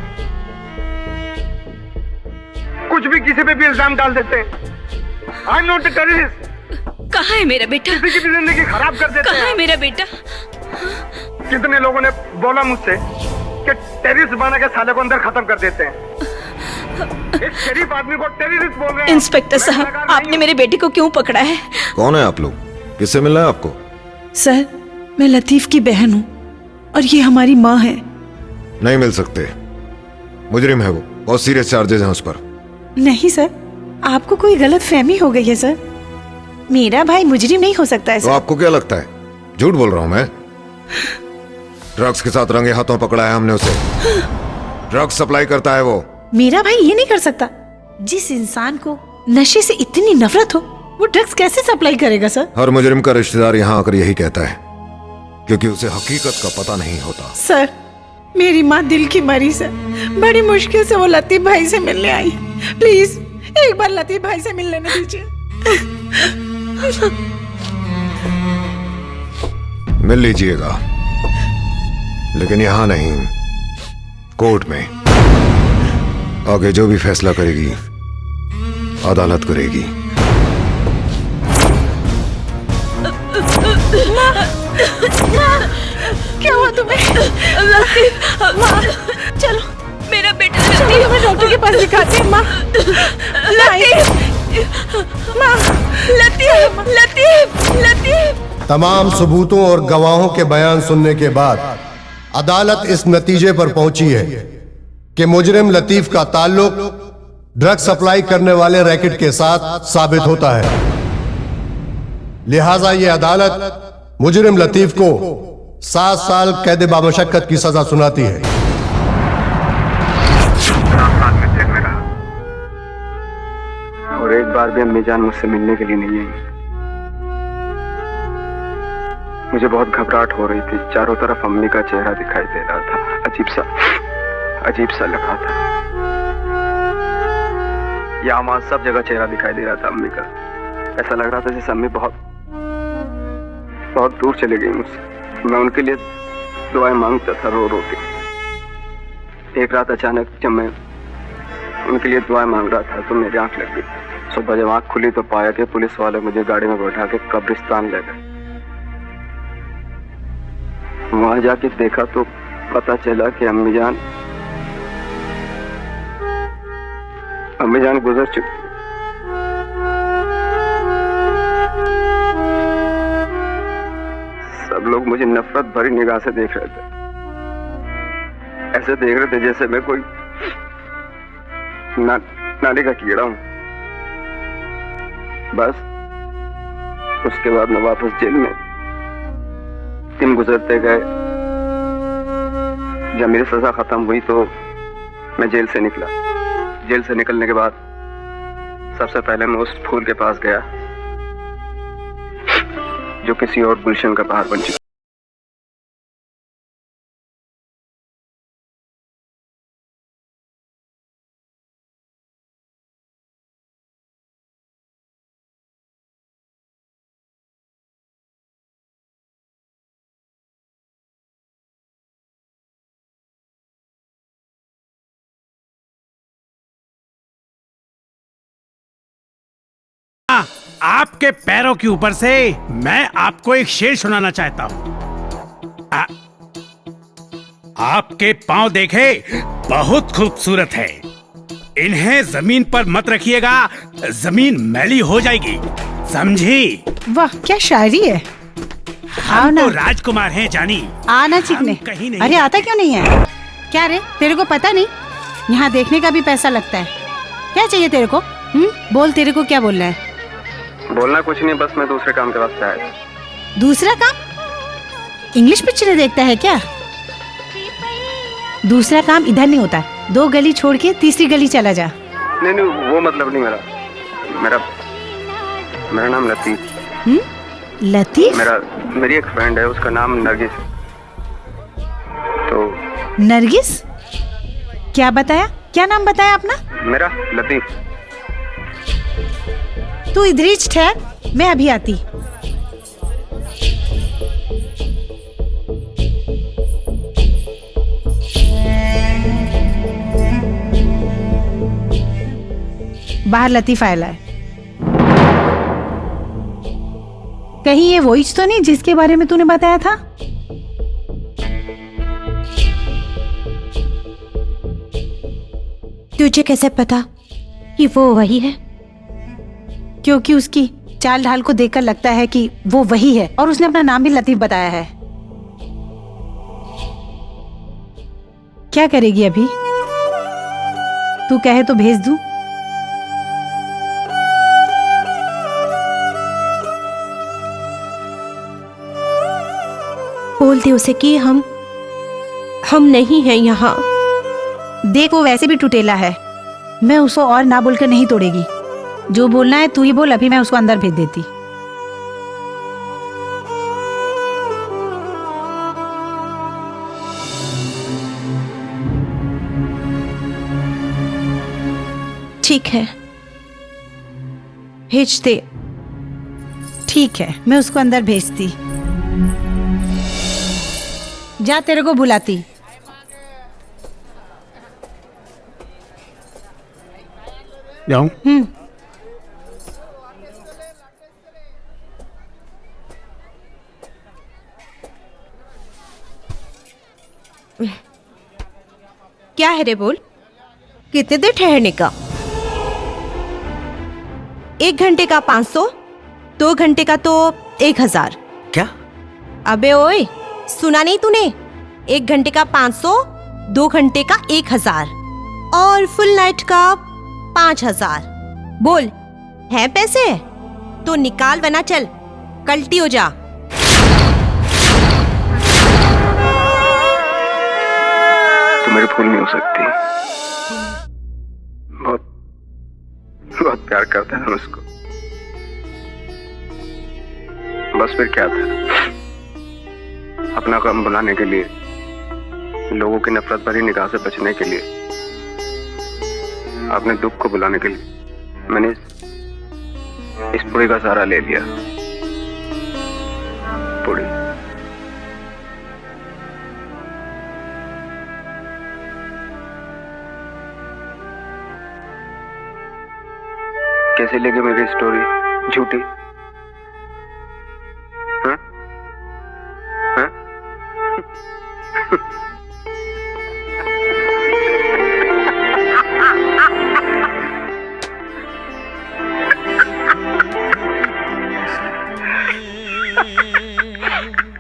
कुछ भी किसी पे भी इल्जाम डाल देते हैं। I am not a terrorist. कहाँ है मेरा बेटा? किसी की भी जिंदगी खराब कर देते हैं। कहाँ है मेरा बेटा? कितने लोगों ने बोला मुझसे कि टेररिस्ट बना के साले को अंदर खत्म कर देते हैं। एक शरीफ आदमी को टेररिस्ट बोल रहे हैं। इंस्पेक्टर साहब, आपने मेरे बेटे को क्यों पकड़ा है? कौन है आप लोग? किससे मिलना है आपको? सर, मैं लतीफ की बहन हूँ और ये हमारी माँ है। नहीं मिल सकते, मुजरिम है वो, बहुत सीरियस चार्जेस हैं उस पर। नहीं सर, आपको कोई गलत फहमी हो गई है सर। मेरा भाई मुजरिम नहीं हो सकता है तो सर। आपको क्या लगता है झूठ बोल रहा हूं मैं? ड्रग्स के साथ रंगे हाथों पकड़ा है हमने उसे। ड्रग्स सप्लाई करता है वो। मेरा भाई ये नहीं कर सकता। जिस इंसान को नशे से इतनी नफरत हो वो ड्रग्स कैसे सप्लाई करेगा सर? हर मुजरिम का रिश्तेदार यहाँ आकर यही कहता है, क्योंकि उसे हकीकत का पता नहीं होता। सर, मेरी माँ दिल की मरीज है। बड़ी मुश्किल से वो लतीफ भाई से मिलने आई। प्लीज एक बार लतीफ भाई से मिल लेने दीजिए। मिल लीजिएगा, लेकिन यहाँ नहीं, कोर्ट में। आगे जो भी फैसला करेगी अदालत करेगी। क्या हुआ तुम्हें? लतीफ, माँ, चलो मेरा बेटा चलो तुम्हें डॉक्टर के पास दिखाते हैं माँ। लतीफ, माँ, लतीफ, लतीफ, लतीफ। तमाम सबूतों और गवाहों के बयान सुनने के बाद अदालत इस नतीजे पर पहुंची है कि मुजरिम लतीफ का ताल्लुक ड्रग सप्लाई करने वाले रैकेट के साथ साबित होता है। लिहाजा ये अदालत मुजरिम लतीफ को 7 साल कैद बामशक्कत की सजा सुनाती है। 7 साल में जेल में रहा और एक बार भी अम्मी जान मुझसे मिलने के लिए नहीं आई। मुझे बहुत घबराहट हो रही थी। चारों तरफ अम्मी का चेहरा दिखाई दे रहा था। अजीब सा लगा था। यहाँ वहां सब जगह चेहरा दिखाई दे रहा था अम्मी का। ऐसा लग रहा था जैसे अम्मी बहुत दूर चली गई मुझसे। मैं उनके लिए दुआएं मांगता था रो रो के। एक रात अचानक जब मैं उनके लिए दुआएं मांग रहा था तो मेरी आंख लग गई। सुबह जब आंख खुली तो पाया कि पुलिस वाले मुझे गाड़ी में बैठा के कब्रिस्तान ले गए। वहां जाके देखा तो पता चला कि अम्मी जान गुजर चुकी। सब लोग मुझे नफरत भरी निगाह से देख रहे थे। ऐसे देख रहे थे जैसे मैं कोई नाले का कीड़ा हूं। बस उसके बाद मैं वापस जेल में। दिन गुजरते गए। जब मेरी सजा खत्म हुई तो मैं जेल से निकला। जेल से निकलने के बाद सबसे पहले मैं उस फूल के पास गया जो किसी और गुलशन का पहाड़ बन चुका। आपके पैरों के ऊपर से मैं आपको एक शेर सुनाना चाहता हूँ। आपके पांव देखे बहुत खूबसूरत है। इन्हें जमीन पर मत रखिएगा, जमीन मैली हो जाएगी, समझी? वाह क्या शायरी है। हम तो राजकुमार हैं जानी। आना चिकने। कहीं नहीं अरे आता क्यों नहीं है? क्या रे तेरे को पता नहीं यहाँ देखने का भी पैसा लगता है। क्या चाहिए तेरे को? बोल तेरे को क्या बोलना है? बोलना कुछ नहीं, बस मैं दूसरे काम के वास्ते आया था। दूसरा काम? इंग्लिश पिक्चरें देखता है क्या? दूसरा काम इधर नहीं होता। 2 गली छोड़ के तीसरी गली चला जा। नहीं वो मतलब नहीं मेरा नाम लतीफ। लतीफ? मेरी एक फ्रेंड है, उसका नाम नरगिस। तो नरगिस? क्या बताया? क्या नाम बताया अपना? मेरा लतीफ। तू इधर ही ठहर, मैं अभी आती। बाहर लतीफ आया है। कहीं ये वही तो नहीं जिसके बारे में तूने बताया था? तुझे कैसे पता कि वो वही है? क्योंकि उसकी चाल ढाल को देखकर लगता है कि वो वही है और उसने अपना नाम भी लतीफ बताया है। क्या करेगी अभी? तू कहे तो भेज दूं? बोल दे उसे कि हम नहीं हैं यहाँ। देख वो वैसे भी टुटेला है, मैं उसको और ना बोलकर नहीं तोड़ेगी। जो बोलना है तू ही बोल, अभी मैं उसको अंदर भेज देती। ठीक है, भेज दे। ठीक है, मैं उसको अंदर भेजती। जा, तेरे को बुलाती। जाऊं? क्या है रे बोल? कितने देर ठहरने का? 1 घंटे का 500, 2 घंटे का तो 1000। क्या? अबे ओए, सुना नहीं तूने? 1 घंटे का 500, 2 घंटे का 1000 और फुल नाइट का 5000। बोल, है पैसे? तो निकाल वरना चल कल्टी हो जा। तो मेरे फूल नहीं हो सकती। बहुत बहुत प्यार करते हैं हम उसको। बस फिर क्या था, अपना काम बुलाने के लिए, लोगों की नफरत भरी निगाह से बचने के लिए, अपने दुख को बुलाने के लिए मैंने इस पुड़ी का सहारा ले लिया। पुड़ी कैसे लगी मेरी स्टोरी झूठी? हाँ? हाँ?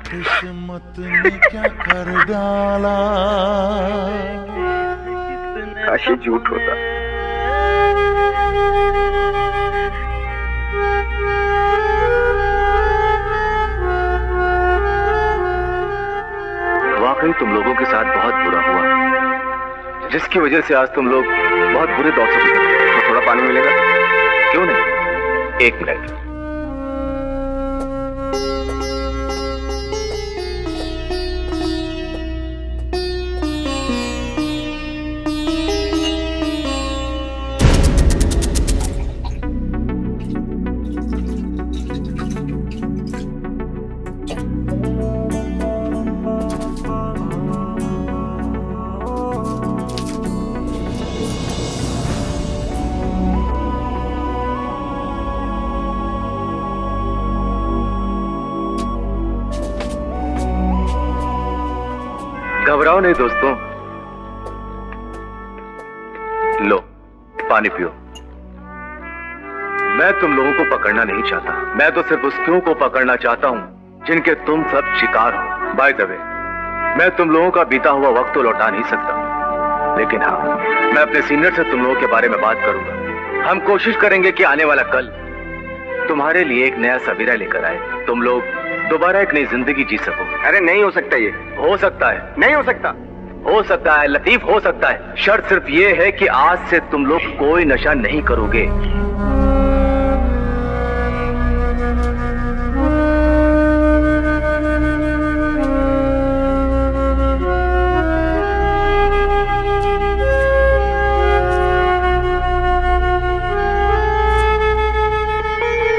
किस्मत ने क्या कर डाला। काशी झूठ होता। वाकई तुम लोगों के साथ बहुत बुरा हुआ, जिसकी वजह से आज तुम लोग बहुत बुरे दौर से गुजरे। तो थोड़ा पानी मिलेगा? क्यों नहीं, 1 मिनट। घबराओ नहीं दोस्तों, लो पानी पियो। मैं तुम लोगों को पकड़ना नहीं चाहता, मैं तो सिर्फ उस क्यों को पकड़ना चाहता हूं जिनके तुम सब शिकार हो। बाय द वे, मैं तुम लोगों का बीता हुआ वक्त तो लौटा नहीं सकता, लेकिन हाँ, मैं अपने सीनियर से तुम लोगों के बारे में बात करूंगा। हम कोशिश करेंगे कि आने वाला कल तुम्हारे लिए एक नया सवेरा लेकर आए, तुम लोग दोबारा एक नई जिंदगी जी सको। अरे नहीं हो सकता, ये हो सकता है। नहीं हो सकता। हो सकता है लतीफ, हो सकता है। शर्त सिर्फ ये है कि आज से तुम लोग कोई नशा नहीं करोगे।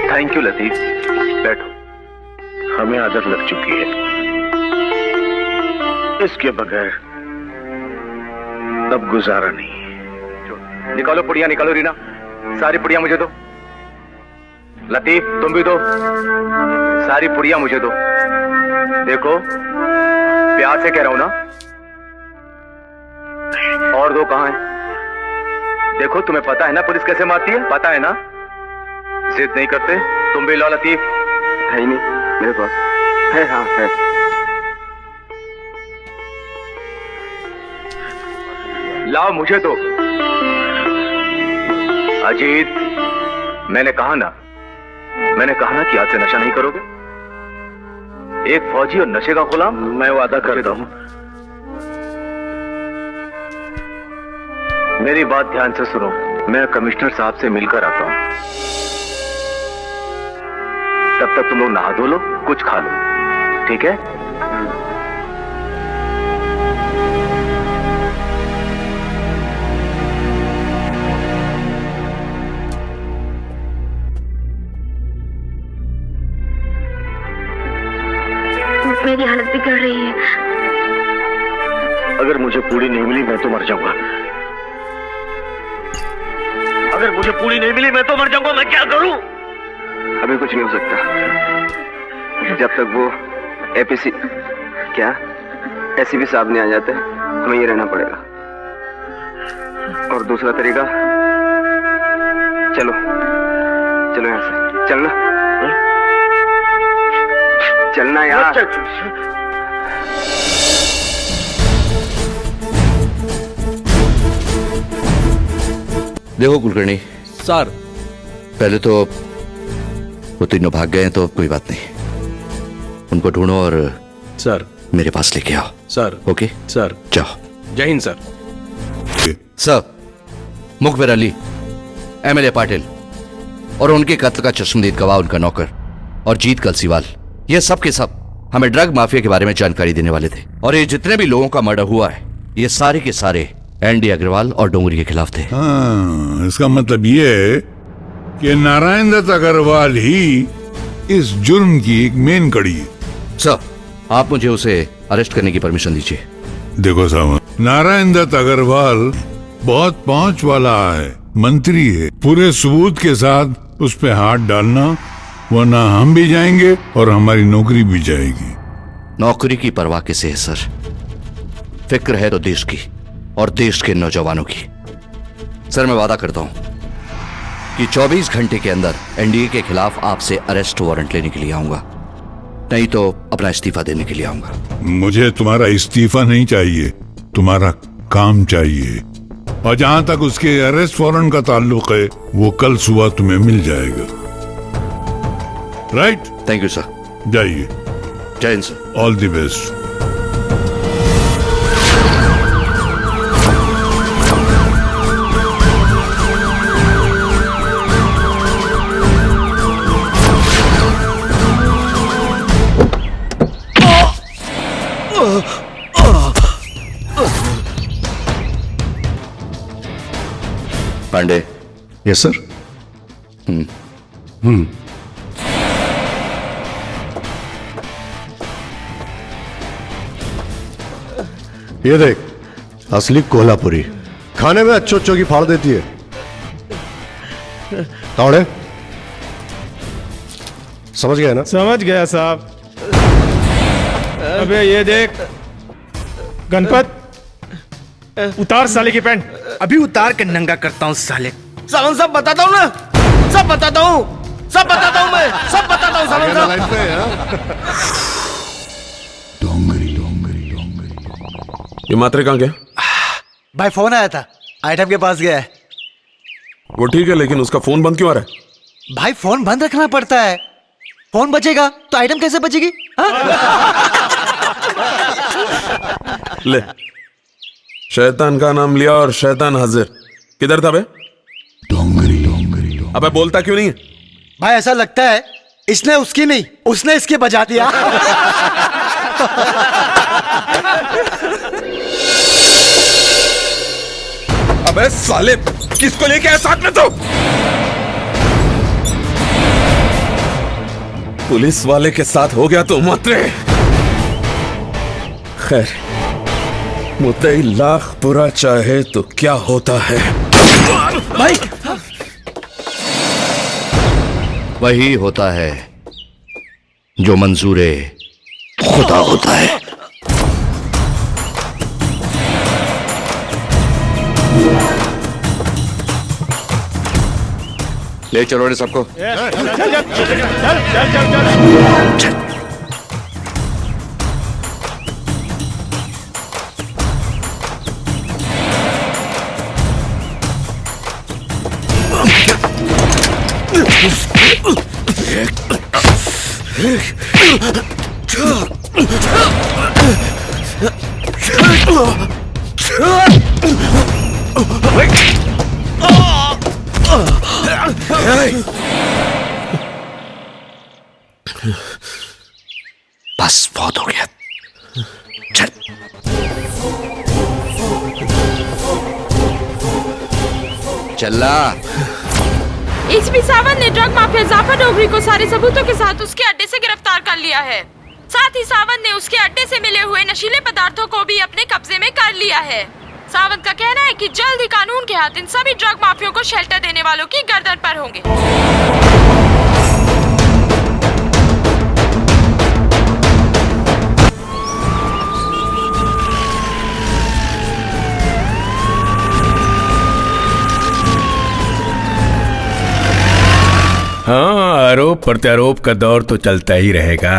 थैंक यू लतीफ, बैठो। हमें आदत लग चुकी है, इसके बगैर अब गुजारा नहीं। निकालो पुड़िया, निकालो रीना, सारी पुड़िया मुझे दो। लतीफ तुम भी दो, सारी पुड़िया मुझे दो। देखो प्यार से कह रहा हूं ना, और दो कहां है? देखो तुम्हें पता है ना पुलिस कैसे मारती है, पता है ना? जिद नहीं करते, तुम भी लो लतीफ। है ही नहीं मेरे पास। है, हाँ है। लाओ मुझे दो। अजीत, मैंने कहा ना कि आज से नशा नहीं करोगे। एक फौजी और नशे का गुलाम। मैं वादा करता हूं। मेरी बात ध्यान से सुनो, मैं कमिश्नर साहब से मिलकर आता हूं। तब तक तुम लोग नहा धो लो, कुछ खा लो, ठीक है? मेरी हालत बिगड़ रही है। अगर मुझे पूरी नहीं मिली मैं तो मर जाऊंगा। अगर मुझे पूरी नहीं मिली मैं तो मर जाऊंगा। मैं क्या करूं? अभी कुछ नहीं हो सकता जब तक वो एपीसी क्या एसीपी साहब नहीं आ जाते हमें ये रहना पड़ेगा। और दूसरा तरीका, चलो चलो यहाँ से, चलना चलना यार। देखो कुलकर्णी सर, पहले तो वो तीनों भाग गए हैं तो कोई बात नहीं, उनको ढूंढो और सर मेरे पास लेके आओ। सर ओके सर, जाओ। जय हिंद सर। सर, मुखबिर अली, एमएलए पाटिल और उनके कत्ल का चश्मदीद गवाह उनका नौकर और जीत कलसीवाल, ये सब के सब हमें ड्रग माफिया के बारे में जानकारी देने वाले थे। और ये जितने भी लोगों का मर्डर हुआ है ये सारे के सारे एनडी अग्रवाल और डोंगरी के खिलाफ थे। हाँ, इसका मतलब ये है कि नारायण दत्त अग्रवाल ही इस जुर्म की एक मेन कड़ी है। सर, आप मुझे उसे अरेस्ट करने की परमिशन दीजिए। देखो साहब, नारायण दत्त अग्रवाल बहुत पहुंच वाला है, मंत्री है। पूरे सबूत के साथ उस पे हाथ डालना, वरना हम भी जाएंगे और हमारी नौकरी भी जाएगी। नौकरी की परवाह किसे है सर? फिक्र है तो देश की और देश के नौजवानों की। सर, मैं वादा करता हूं कि 24 घंटे के अंदर एनडीए के खिलाफ आपसे अरेस्ट वारंट लेने के लिए आऊंगा, नहीं तो अपना इस्तीफा देने के लिए आऊंगा। मुझे तुम्हारा इस्तीफा नहीं चाहिए, तुम्हारा काम चाहिए। और जहां तक उसके अरेस्ट वारंट का ताल्लुक है वो कल सुबह तुम्हें मिल जाएगा। राइट? Thank you sir. जाइए। जय हिंद sir. All the best. Pandey. Yes sir. ये देख, असली कोल्हापुरी, खाने में अच्छो अच्छो की फाड़ देती है। तावड़े, समझ गया ना? समझ गया साहब। अबे ये देख गणपत, उतार साले की पैंट। अभी उतार के नंगा करता हूँ साले। सावन साहब बताता हूँ ना, सब बताता हूँ, सब बताता हूँ, मैं सब बताता हूँ सावन साहब। ये मात्रे कहाँ गया? भाई फोन आया था, आइटम के पास गया है। वो ठीक है, लेकिन उसका फोन बंद क्यों आ रहा है? भाई फोन बंद रखना पड़ता है, फोन बचेगा तो आइटम कैसे बचेगी? ले, शैतान का नाम लिया और शैतान हाजिर। किधर था बे? अबे बोलता क्यों नहीं है? भाई ऐसा लगता है इसने उसकी नहीं, उसने इसकी बजा दिया। अबे साले, किसको लेके आया साथ में? तो पुलिस वाले के साथ हो गया तो मात्रे। खैर, मुद्दई लाख बुरा चाहे तो क्या होता है भाई? वही होता है जो मंजूरे खुदा होता है। ले चलो रे सबको। चल। बस बहुत हो गया, चल। चलना। एसीपी सावंत ने ड्रग माफिया जाफर डोगरी को सारे सबूतों के साथ उसके अड्डे से गिरफ्तार कर लिया है। साथ ही सावंत ने उसके अड्डे से मिले हुए नशीले पदार्थों को भी अपने कब्जे में कर लिया है। सावंत का कहना है कि जल्द ही कानून के हाथ इन सभी ड्रग माफियों को शेल्टर देने वालों की गर्दन पर होंगे। आरोप प्रत्यारोप का दौर तो चलता ही रहेगा।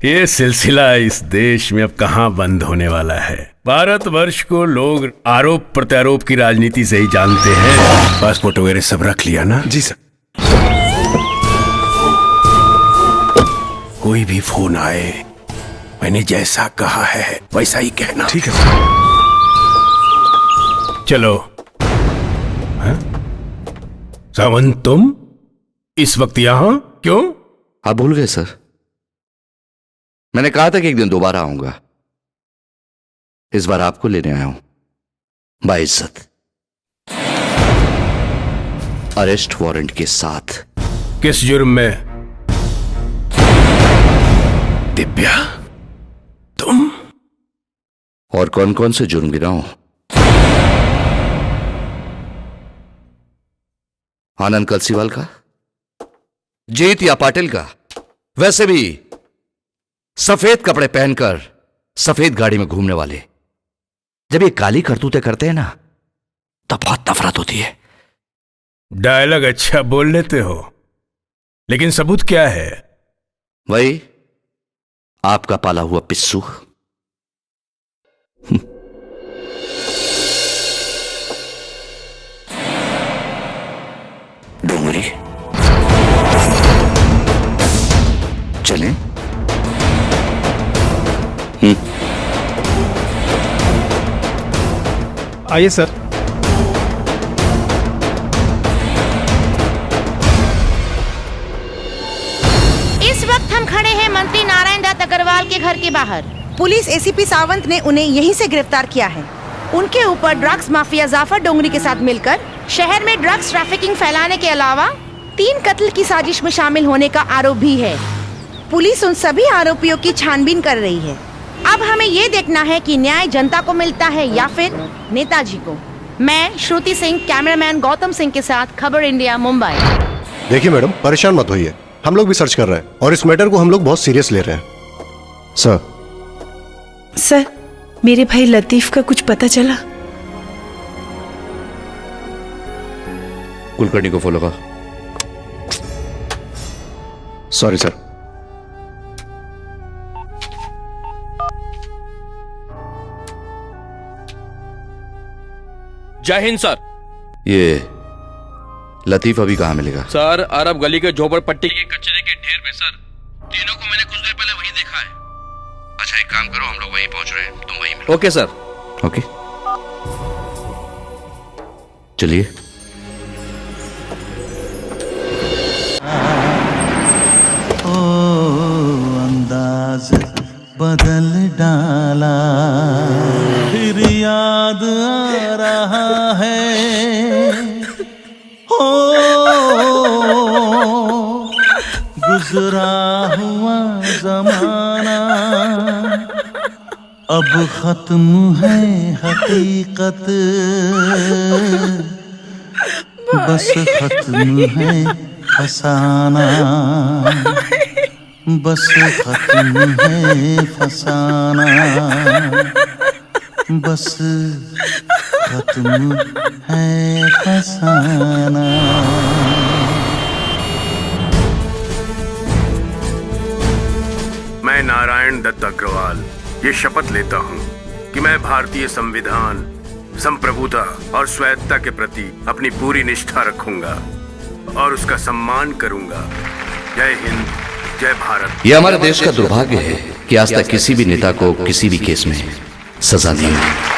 ये सिलसिला इस देश में अब कहां बंद होने वाला है। भारतवर्ष को लोग आरोप प्रत्यारोप की राजनीति से ही जानते हैं। पासपोर्ट वगैरह सब रख लिया ना? जी सर। कोई भी फोन आए, मैंने जैसा कहा है वैसा ही कहना। ठीक है सर। चलो। हाँ? सावंत, तुम इस वक्त यहां क्यों? आप भूल गए सर, मैंने कहा था कि एक दिन दोबारा आऊंगा। इस बार आपको लेने आया हूं बाइज्जत, अरेस्ट वारंट के साथ। किस जुर्म में? दिव्या, तुम? और कौन कौन से जुर्म गिनाऊं? आनंद कलसीवाल का, जीत या पाटिल का। वैसे भी सफेद कपड़े पहनकर सफेद गाड़ी में घूमने वाले जब ये काली करतूतें करते हैं ना, तब बहुत नफरत होती है। डायलॉग अच्छा बोल लेते हो, लेकिन सबूत क्या है? वही आपका पाला हुआ पिस्सू। डोंगरी, चलें? आइए सर। इस वक्त हम खड़े हैं मंत्री नारायण दत्त अग्रवाल के घर के बाहर। पुलिस एसीपी सावंत ने उन्हें यहीं से गिरफ्तार किया है। उनके ऊपर ड्रग्स माफिया जाफर डोंगरी के साथ मिलकर शहर में ड्रग्स ट्रैफिकिंग फैलाने के अलावा 3 कत्ल की साजिश में शामिल होने का आरोप भी है। पुलिस उन सभी आरोपियों की छानबीन कर रही है। अब हमें ये देखना है कि न्याय जनता को मिलता है या फिर नेताजी को। मैं श्रुति सिंह, कैमरामैन गौतम सिंह के साथ खबर इंडिया, मुंबई। देखिए मैडम, परेशान मत होइए, हम लोग भी सर्च कर रहे हैं और इस मैटर को हम लोग बहुत सीरियस ले रहे हैं। सर, मेरे भाई लतीफ का कुछ पता चला? कुलकर्णी को फॉलो कर। Sorry sir. जय हिंद सर। ये लतीफ अभी कहाँ मिलेगा? सर, अरब गली के झोपड़पट्टी के कचरे के ढेर में सर। तीनों को मैंने कुछ देर पहले वहीं देखा है। अच्छा, एक काम करो, हम लोग वहीं पहुंच रहे हैं, तुम वहीं मिलो। Okay sir. ओके, चलिए। ओ अंदाज बदल डाला, फिर याद आ रहा है। हो गुजरा हुआ जमाना, अब खत्म है हकीकत, बस खत्म है फसाना, बस खत्म है फसाना, बस खत्म है फसाना। मैं नारायण दत्त अग्रवाल ये शपथ लेता हूँ कि मैं भारतीय संविधान, संप्रभुता और स्वायत्तता के प्रति अपनी पूरी निष्ठा रखूंगा और उसका सम्मान करूंगा। जय हिंद, जय भारत। ये हमारे देश का दुर्भाग्य है कि आज तक किसी भी नेता को किसी भी केस में सजा नहीं हुई।